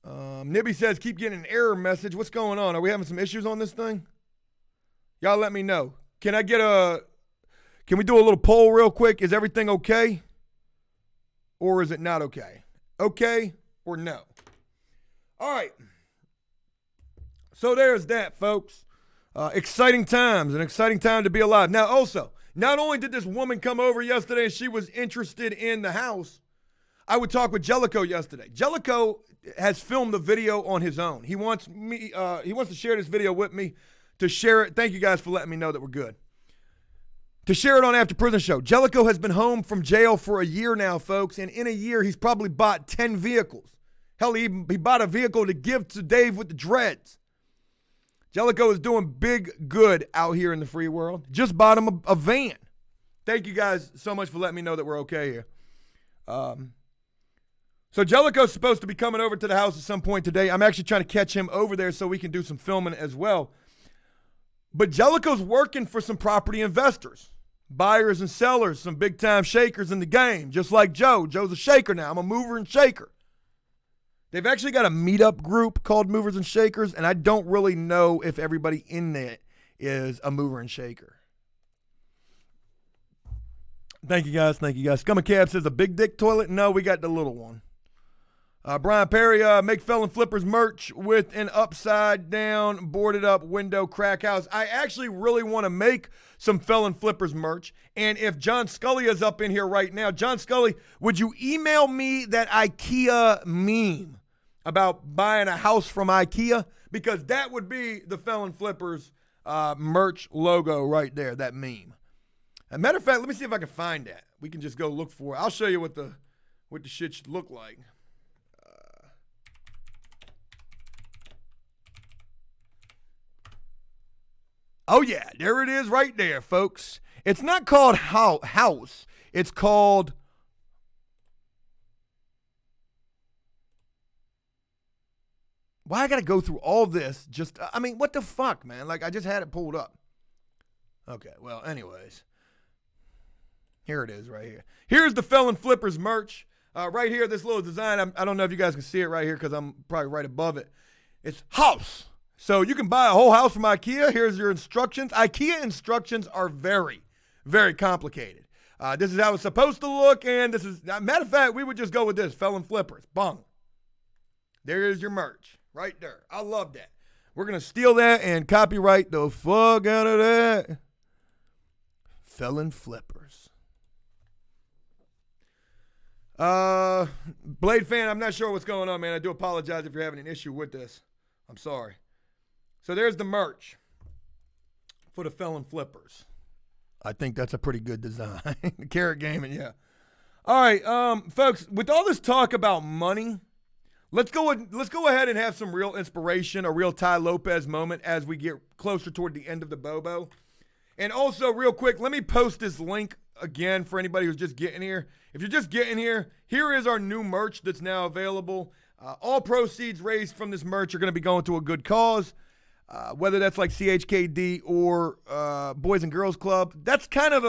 Nibby says, keep getting an error message. What's going on? Are we having some issues on this thing? Y'all let me know. Can we do a little poll real quick? Is everything okay? Or is it not okay? Okay or no? All right. So there's that, folks. Exciting times, an exciting time to be alive. Now, also, not only did this woman come over yesterday and she was interested in the house, I would talk with Jellicoe yesterday. Jellicoe has filmed the video on his own. He wants to share this video with me to share it. Thank you guys for letting me know that we're good. to share it on After Prison Show. Jellicoe has been home from jail for a year now, folks, and in a year, he's probably bought 10 vehicles. Hell, he bought a vehicle to give to Dave with the dreads. Jellicoe is doing big good out here in the free world. Just bought him a van. Thank you guys so much for letting me know that we're okay here. So Jellicoe's supposed to be coming over to the house at some point today. I'm actually trying to catch him over there so we can do some filming as well. But Jellicoe's working for some property investors, buyers and sellers, some big-time shakers in the game, just like Joe. Joe's a shaker now. I'm a mover and shaker. They've actually got a meetup group called Movers and Shakers, and I don't really know if everybody in it is a mover and shaker. Thank you, guys. Thank you, guys. Scum Cab says, a big dick toilet? No, we got the little one. Brian Perry, make Felon Flippers merch with an upside-down, boarded-up window crack house. I actually really want to make some Felon Flippers merch. And if John Scully is up in here right now, John Scully, would you email me that IKEA meme about buying a house from IKEA? Because that would be the Felon Flippers merch logo right there, that meme. As a matter of fact, let me see if I can find that. We can just go look for it. I'll show you what the shit should look like. Oh, yeah, there it is right there, folks. It's not called house. It's called... Why I got to go through all this? Just, I mean, what the fuck, man? Like, I just had it pulled up. Okay, well, anyways. Here it is right here. Here's the Felon Flippers merch. Right here, this little design. I don't know if you guys can see it right here because I'm probably right above it. It's house. So you can buy a whole house from IKEA. Here's your instructions. IKEA instructions are very, very complicated. This is how it's supposed to look, and this is, matter of fact, we would just go with this, Felon Flippers. Bung. There is your merch right there. I love that. We're going to steal that and copyright the fuck out of that. Felon Flippers. Blade fan, I'm not sure what's going on, man. I do apologize if you're having an issue with this. I'm sorry. So there's the merch for the Felon Flippers. I think that's a pretty good design. Carrot Gaming, yeah. All right, folks, with all this talk about money, let's go ahead and have some real inspiration, a real Ty Lopez moment as we get closer toward the end of the Bobo. And also, real quick, let me post this link again for anybody who's just getting here. If you're just getting here, here is our new merch that's now available. All proceeds raised from this merch are going to be going to a good cause, whether that's like CHKD or Boys and Girls Club. That's kind of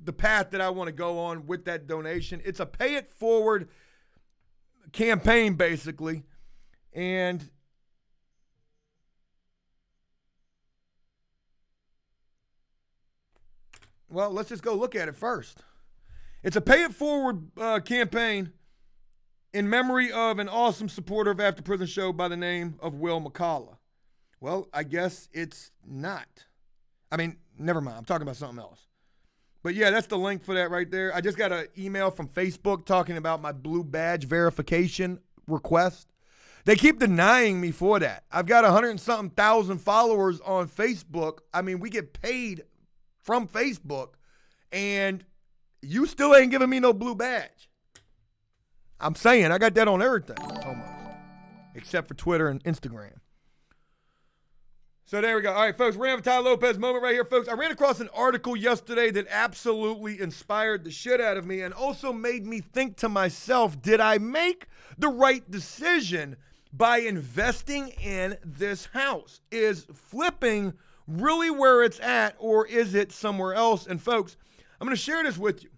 the path that I want to go on with that donation. It's a pay it forward campaign, basically. And well, let's just go look at it first. It's a pay it forward campaign in memory of an awesome supporter of After Prison Show by the name of Will McCullough. Well, I guess it's not. I mean, never mind. I'm talking about something else. But yeah, that's the link for that right there. I just got an email from Facebook talking about my blue badge verification request. They keep denying me for that. I've got 100-something thousand followers on Facebook. I mean, we get paid from Facebook, and you still ain't giving me no blue badge. I'm saying, I got that on everything, almost, except for Twitter and Instagram. So there we go. All right, folks, we're going to have a Ty Lopez moment right here, folks. I ran across an article yesterday that absolutely inspired the shit out of me and also made me think to myself, did I make the right decision by investing in this house? Is flipping really where it's at, or is it somewhere else? And folks, I'm going to share this with you.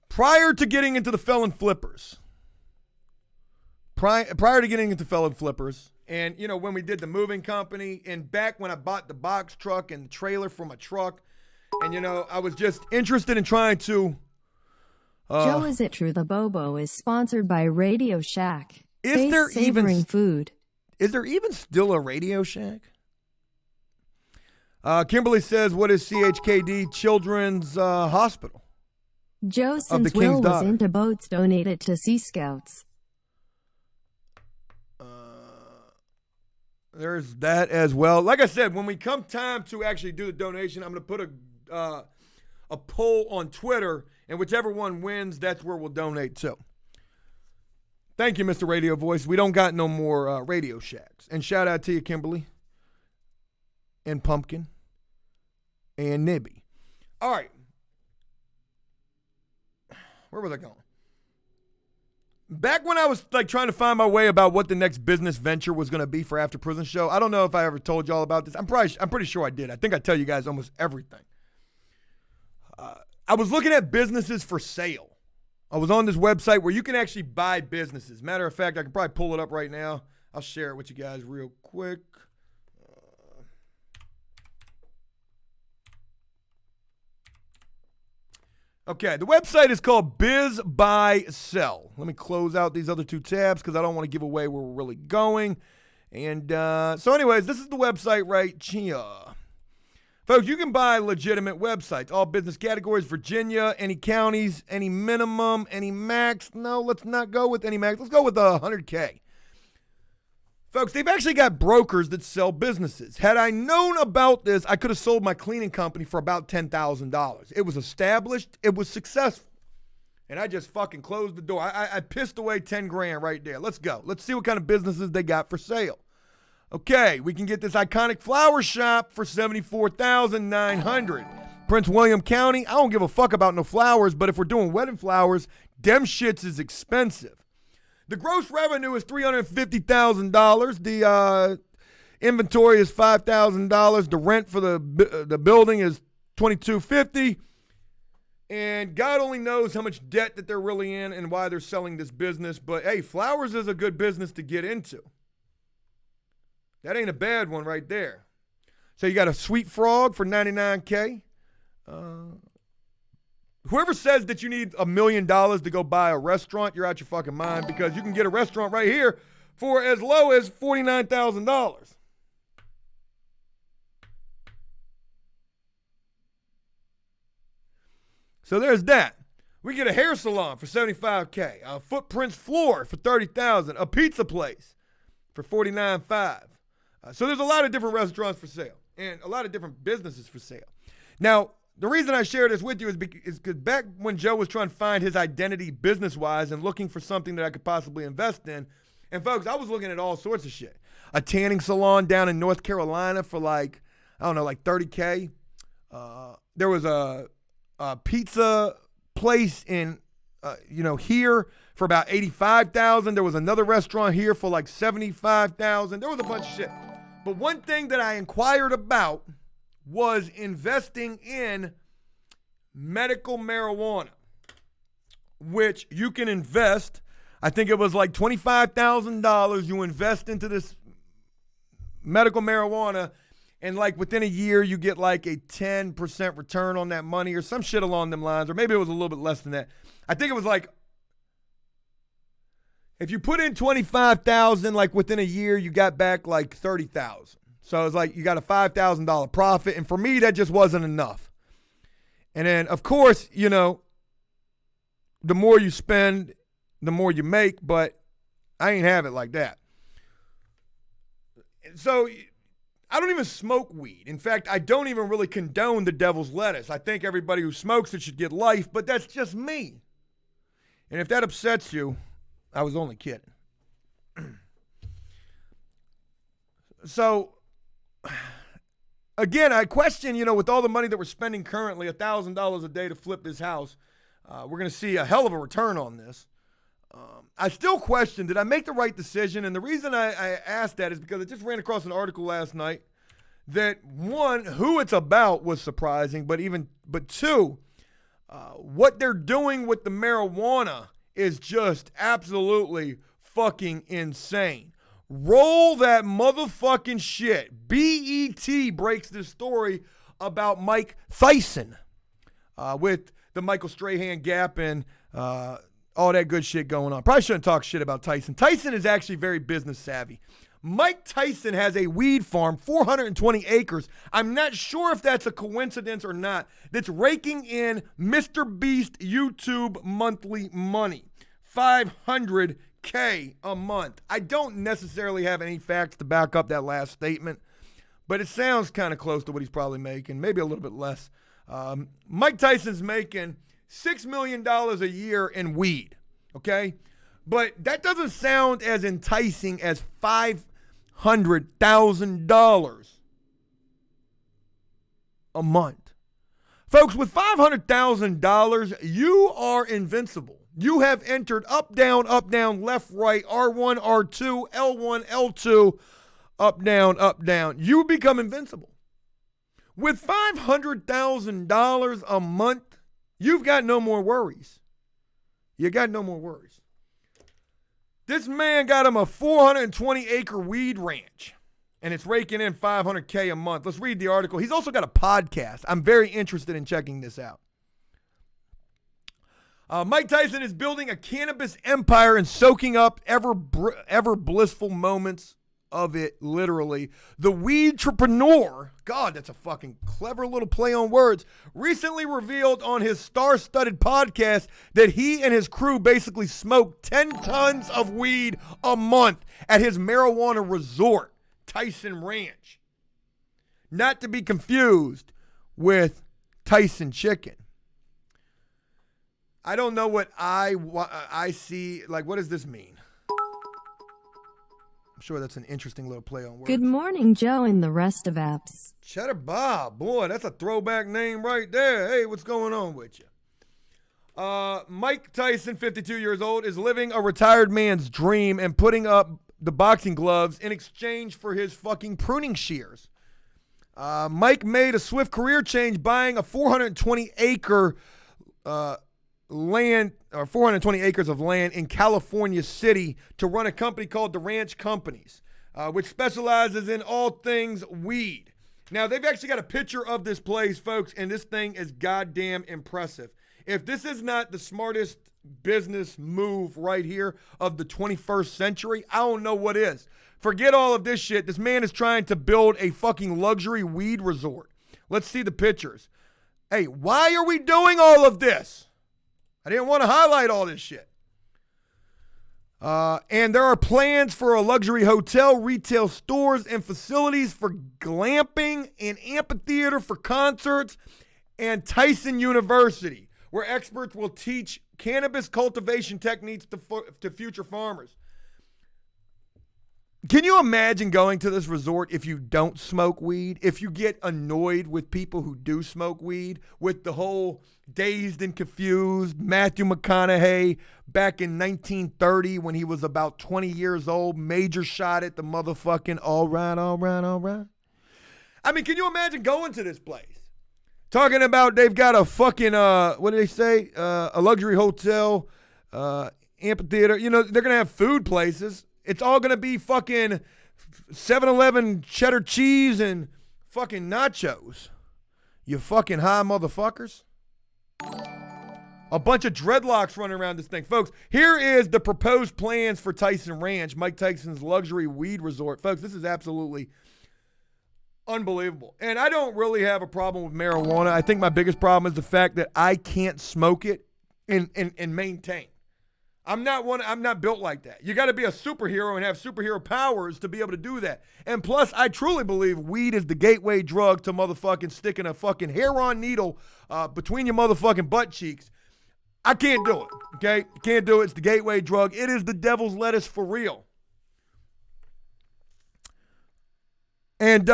Prior to getting into the Felon Flippers, prior to getting into Felon Flippers, and, you know, when we did the moving company, and back when I bought the box truck and the trailer for my truck, and, you know, I was just interested in trying to... Joe, is it true the Bobo is sponsored by Radio Shack? Is there even food? Is there even still a Radio Shack? Kimberly says, what is CHKD Children's Hospital? Joe, since Will was into boats, donated to Sea Scouts. there's that as well. Like I said, when we come time to actually do the donation, I'm going to put a poll on Twitter, and whichever one wins, that's where we'll donate to. Thank you, Mr. Radio Voice. We don't got no more Radio Shacks. And shout out to you, Kimberly, and Pumpkin, and Nibby. All right. Where was I going? Back when I was like trying to find my way about what the next business venture was going to be for After Prison Show, I don't know if I ever told y'all about this. I'm pretty sure I did. I think I tell you guys almost everything. I was looking at businesses for sale. I was on this website where you can actually buy businesses. Matter of fact, I can probably pull it up right now. I'll share it with you guys real quick. Okay, the website is called Biz Buy Sell. Let me close out these other two tabs because I don't want to give away where we're really going. And so anyways, this is the website right here. Folks, you can buy legitimate websites. All business categories, Virginia, any counties, any minimum, any max. No, let's not go with any max. Let's go with 100K. Folks, they've actually got brokers that sell businesses. Had I known about this, I could have sold my cleaning company for about $10,000. It was established. It was successful. And I just fucking closed the door. I pissed away 10 grand right there. Let's go. Let's see what kind of businesses they got for sale. Okay, we can get this iconic flower shop for $74,900. Prince William County, I don't give a fuck about no flowers, but if we're doing wedding flowers, dem shits is expensive. The gross revenue is $350,000. The inventory is $5,000. The rent for the building is $2,250. And God only knows how much debt that they're really in and why they're selling this business. But hey, flowers is a good business to get into. That ain't a bad one right there. So you got a sweet frog for $99K. Whoever says that you need $1 million to go buy a restaurant, you're out your fucking mind, because you can get a restaurant right here for as low as $49,000. So there's that. We get a hair salon for $75K, a Footprints floor for $30,000, a pizza place for $49,500. So there's a lot of different restaurants for sale and a lot of different businesses for sale. Now, the reason I share this with you is because back when Joe was trying to find his identity business-wise and looking for something that I could possibly invest in, and folks, I was looking at all sorts of shit. A tanning salon down in North Carolina for like, I don't know, like $30K. There was a pizza place in, here for about $85,000. There was another restaurant here for like $75,000. There was a bunch of shit. But one thing that I inquired about was investing in medical marijuana, which you can invest. I think it was like $25,000 you invest into this medical marijuana, and like within a year you get like a 10% return on that money or some shit along them lines, or maybe it was a little bit less than that. I think it was like, if you put in $25,000, like within a year, you got back like $30,000. So it's like you got a $5,000 profit. And for me, that just wasn't enough. And then, of course, the more you spend, the more you make. But I ain't have it like that. So I don't even smoke weed. In fact, I don't even really condone the devil's lettuce. I think everybody who smokes it should get life, but that's just me. And if that upsets you, I was only kidding. So, again, I question, with all the money that we're spending currently, $1,000 a day to flip this house, we're going to see a hell of a return on this. I still question, did I make the right decision? And the reason I asked that is because I just ran across an article last night that, one, who it's about was surprising, but two, what they're doing with the marijuana is just absolutely fucking insane. Roll that motherfucking shit. BET breaks this story about Mike Tyson with the Michael Strahan gap and all that good shit going on. Probably shouldn't talk shit about Tyson. Tyson is actually very business savvy. Mike Tyson has a weed farm, 420 acres. I'm not sure if that's a coincidence or not, that's raking in Mr. Beast YouTube monthly money. $500K $500K a month. I don't necessarily have any facts to back up that last statement, but it sounds kind of close to what he's probably making, maybe a little bit less. Mike Tyson's making $6 million a year in weed, okay? But that doesn't sound as enticing as $500,000 a month. Folks, with $500,000, you are invincible. You have entered up, down, left, right, R1, R2, L1, L2, up, down. You become invincible. With $500,000 a month, you've got no more worries. You got no more worries. This man got him a 420-acre weed ranch, and it's raking in $500K a month. Let's read the article. He's also got a podcast. I'm very interested in checking this out. Mike Tyson is building a cannabis empire and soaking up ever blissful moments of it, literally. The weedtrepreneur, God, that's a fucking clever little play on words, recently revealed on his star-studded podcast that he and his crew basically smoke 10 tons of weed a month at his marijuana resort, Tyson Ranch. Not to be confused with Tyson Chicken. I don't know what I see. Like, what does this mean? I'm sure that's an interesting little play on words. Good morning, Joe, and the rest of apps. Cheddar Bob. Boy, that's a throwback name right there. Hey, what's going on with you? Mike Tyson, 52 years old, is living a retired man's dream and putting up the boxing gloves in exchange for his fucking pruning shears. Mike made a swift career change buying a 420-acre land, or 420 acres of land in California City to run a company called the Ranch Companies, which specializes in all things weed. Now, they've actually got a picture of this place, folks, and this thing is goddamn impressive. If this is not the smartest business move right here of the 21st century, I don't know what is. Forget all of this shit. This man is trying to build a fucking luxury weed resort. Let's see the pictures. Hey, why are we doing all of this? I didn't want to highlight all this shit. And there are plans for a luxury hotel, retail stores, and facilities for glamping, an amphitheater for concerts, and Tyson University, where experts will teach cannabis cultivation techniques to future farmers. Can you imagine going to this resort if you don't smoke weed? If you get annoyed with people who do smoke weed, with the whole Dazed and Confused Matthew McConaughey back in 1930 when he was about 20 years old, major shot at the motherfucking all right. I mean, can you imagine going to this place? Talking about they've got a fucking, what do they say? A luxury hotel, amphitheater. You know, they're going to have food places. It's all going to be fucking 7-Eleven cheddar cheese and fucking nachos. You fucking high motherfuckers. A bunch of dreadlocks running around this thing. Folks, here is the proposed plans for Tyson Ranch, Mike Tyson's luxury weed resort. Folks, this is absolutely unbelievable. And I don't really have a problem with marijuana. I think my biggest problem is the fact that I can't smoke it and maintain. I'm not built like that. You got to be a superhero and have superhero powers to be able to do that. And plus, I truly believe weed is the gateway drug to motherfucking sticking a fucking hair-on needle between your motherfucking butt cheeks. I can't do it, okay? Can't do it. It's the gateway drug. It is the devil's lettuce for real. And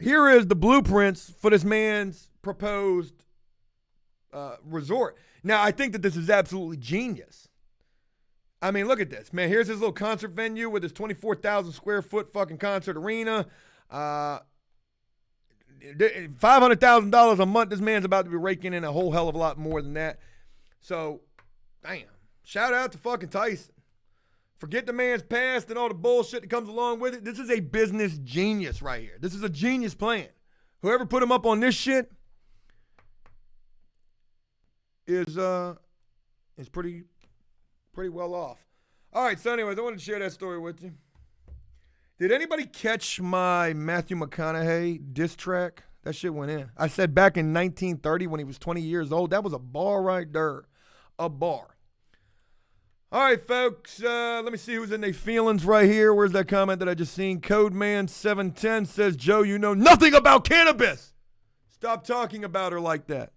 here is the blueprints for this man's proposed resort. Now, I think that this is absolutely genius. I mean, look at this, man. Here's his little concert venue with his 24,000 square foot fucking concert arena. $500,000 a month. This man's about to be raking in a whole hell of a lot more than that. So, damn. Shout out to fucking Tyson. Forget the man's past and all the bullshit that comes along with it. This is a business genius right here. This is a genius plan. Whoever put him up on this shit is pretty well off. All right, so anyways, I wanted to share that story with you. Did anybody catch my Matthew McConaughey diss track? That shit went in. I said back in 1930 when he was 20 years old, that was a bar right there. A bar. All right, folks, let me see who's in their feelings right here. Where's that comment that I just seen? Codeman710 says, Joe, you know nothing about cannabis. Stop talking about her like that.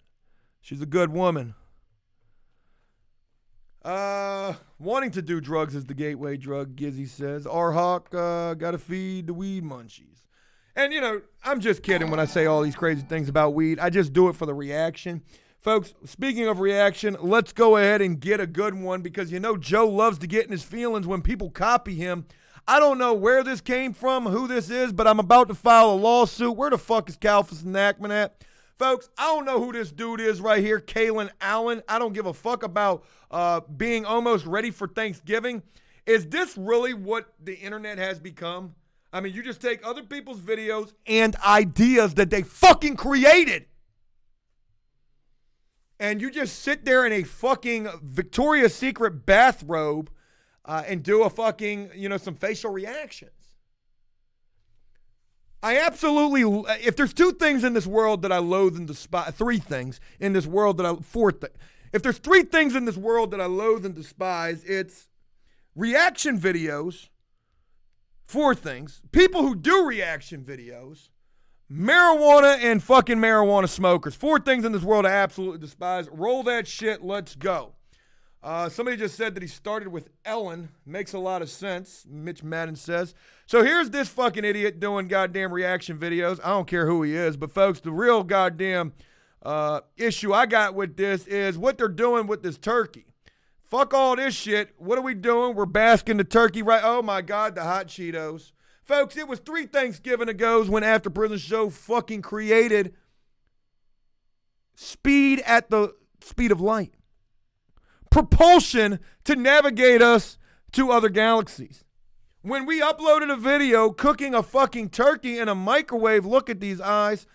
She's a good woman. Wanting to do drugs is the gateway drug, Gizzy says. R-Hawk, gotta feed the weed munchies. And, you know, I'm just kidding when I say all these crazy things about weed. I just do it for the reaction. Folks, speaking of reaction, let's go ahead and get a good one because, you know, Joe loves to get in his feelings when people copy him. I don't know where this came from, who this is, but I'm about to file a lawsuit. Where the fuck is Calphus and Ackman at? Folks, I don't know who this dude is right here, Kalen Allen. I don't give a fuck about being almost ready for Thanksgiving. Is this really what the internet has become? I mean, you just take other people's videos and ideas that they fucking created, and you just sit there in a fucking Victoria's Secret bathrobe and do a fucking, you know, some facial reactions. I absolutely, if there's two things in this world that I loathe and despise, three things in this world that if there's three things in this world that I loathe and despise, it's reaction videos, four things, people who do reaction videos, marijuana, and fucking marijuana smokers. Four things in this world I absolutely despise. Roll that shit. Let's go. Somebody just said that he started with Ellen. Makes a lot of sense, Mitch Madden says. So here's this fucking idiot doing goddamn reaction videos. I don't care who he is, but folks, the real goddamn issue I got with this is what they're doing with this turkey. Fuck all this shit. What are we doing? We're basking the turkey, right? Oh my God, the hot Cheetos. Folks, it was 3 Thanksgiving ago when After Prison Show fucking created speed at the speed of light. Propulsion to navigate us to other galaxies. When we uploaded a video cooking a fucking turkey in a microwave, look at these eyes,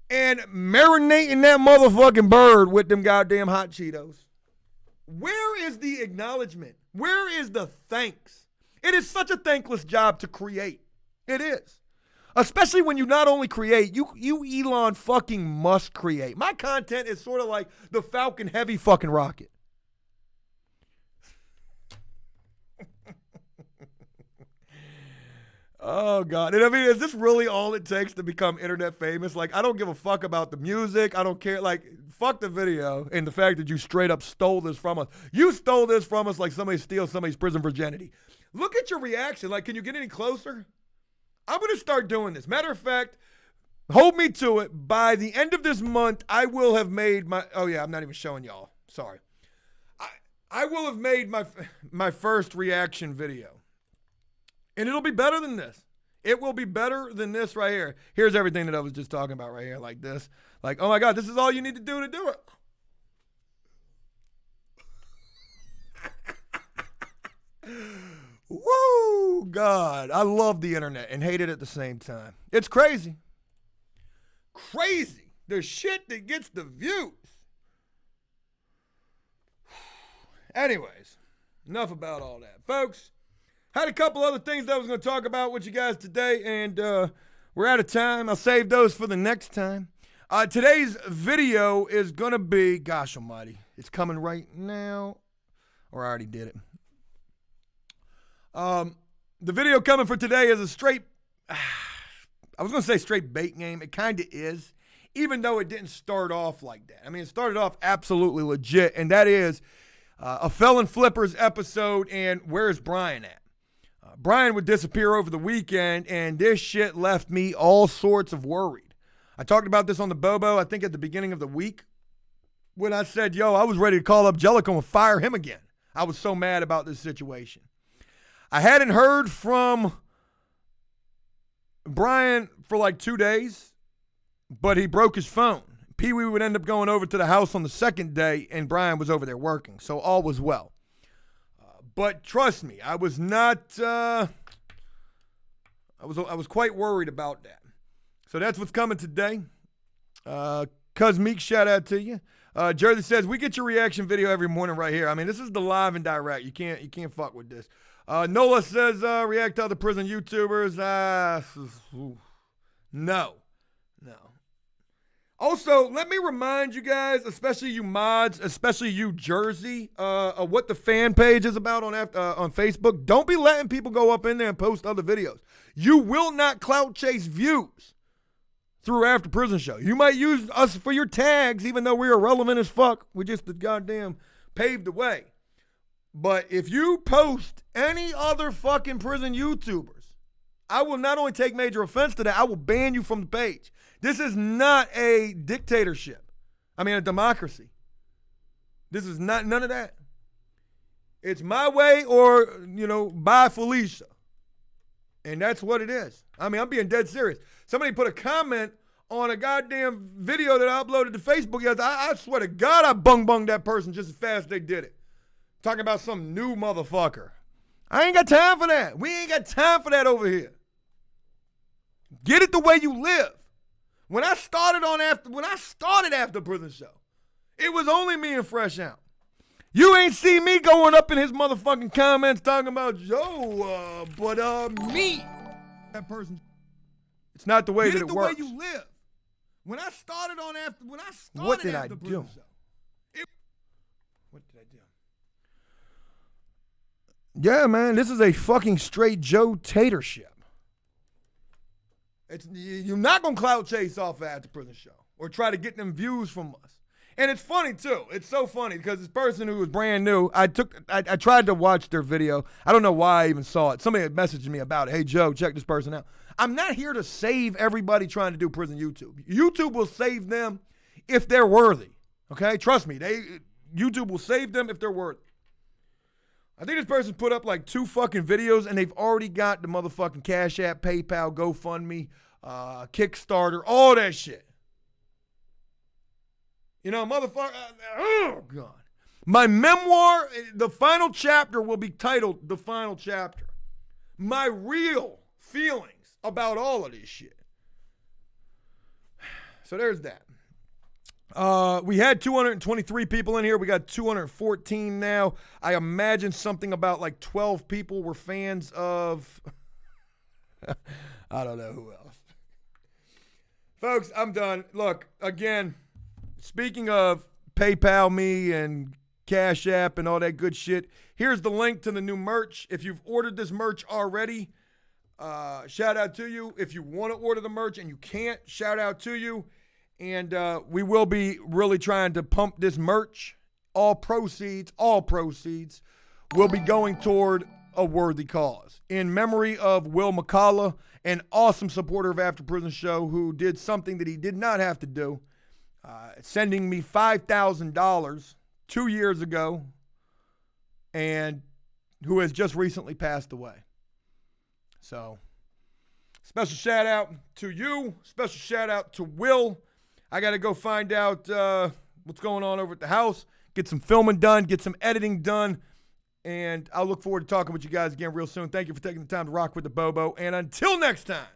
and marinating that motherfucking bird with them goddamn hot Cheetos. Where is the acknowledgement? Where is the thanks? It is such a thankless job to create. It is. Especially when you not only create, you Elon fucking must create. My content is sort of like the Falcon Heavy fucking rocket. Oh, God. And I mean, is this really all it takes to become internet famous? Like, I don't give a fuck about the music. I don't care. Like, fuck the video and the fact that you straight up stole this from us. You stole this from us like somebody steals somebody's prison virginity. Look at your reaction. Like, can you get any closer? I'm going to start doing this. Matter of fact, hold me to it. By the end of this month, I will have made my... Oh, yeah, I'm not even showing y'all. Sorry. I will have made my first reaction video. And it'll be better than this. It will be better than this right here. Here's everything that I was just talking about right here, like this. Like, oh, my God, this is all you need to do it. Woo, God. I love the internet and hate it at the same time. It's crazy. Crazy. The shit that gets the views. Anyways, enough about all that. Folks, had a couple other things that I was going to talk about with you guys today, and we're out of time. I'll save those for the next time. Today's video is going to be, gosh almighty, it's coming right now, or I already did it. The video coming for today is a straight, I was going to say straight bait game. It kind of is, even though it didn't start off like that. I mean, it started off absolutely legit, and that is a Felon Flippers episode, and where's Brian at? Brian would disappear over the weekend, and this shit left me all sorts of worried. I talked about this on the Bobo, I think at the beginning of the week, when I said, yo, I was ready to call up Jellicoe and fire him again. I was so mad about this situation. I hadn't heard from Brian for like 2 days, but he broke his phone. Pee-wee would end up going over to the house on the second day, and Brian was over there working, so all was well. But trust me, I was not, I was quite worried about that. So that's what's coming today. Cuz Meek, shout out to you. Jersey says, we get your reaction video every morning right here. I mean, this is the live and direct. You can't fuck with this. Nola says, react to other prison YouTubers. No. Also, let me remind you guys, especially you mods, especially you Jersey, of what the fan page is about on Facebook. Don't be letting people go up in there and post other videos. You will not clout chase views through After Prison Show. You might use us for your tags, even though we're irrelevant as fuck. We just the goddamn paved the way. But if you post any other fucking prison YouTubers, I will not only take major offense to that, I will ban you from the page. This is not a dictatorship. I mean, a democracy. This is not none of that. It's my way or, by Felicia. And that's what it is. I mean, I'm being dead serious. Somebody put a comment on a goddamn video that I uploaded to Facebook. I swear to God, I bung that person just as fast as they did it. Talking about some new motherfucker. I ain't got time for that. We ain't got time for that over here. Get it the way you live. When I started After Prison Show, it was only me and Fresh Out. You ain't see me going up in his motherfucking comments talking about me. That person. It's not the way that it works. Get it the way you live. When I started What did I After do? Prison Show, what did I do? Yeah, man, this is a fucking straight Joe Tatership. You're not going to clout chase off After Prison Show or try to get them views from us. And it's funny, too. It's so funny because this person who was brand new, I tried to watch their video. I don't know why I even saw it. Somebody had messaged me about it. Hey, Joe, check this person out. I'm not here to save everybody trying to do prison YouTube. YouTube will save them if they're worthy. Okay? Trust me. YouTube will save them if they're worthy. I think this person put up like 2 fucking videos and they've already got the motherfucking Cash App, PayPal, GoFundMe, Kickstarter, all that shit. Motherfucker, oh God. My memoir, the final chapter will be titled The Final Chapter. My real feelings about all of this shit. So there's that. We had 223 people in here. We got 214 now. I imagine something about like 12 people were fans of, I don't know who else. Folks, I'm done. Look, again, speaking of PayPal me and Cash App and all that good shit, here's the link to the new merch. If you've ordered this merch already, shout out to you. If you want to order the merch and you can't, shout out to you. And we will be really trying to pump this merch. All proceeds will be going toward a worthy cause. In memory of Will McCullough, an awesome supporter of After Prison Show who did something that he did not have to do, sending me $5,000 2 years ago, and who has just recently passed away. So, special shout out to you. Special shout out to Will. I got to go find out what's going on over at the house, get some filming done, get some editing done, and I'll look forward to talking with you guys again real soon. Thank you for taking the time to rock with the Bobo, and until next time.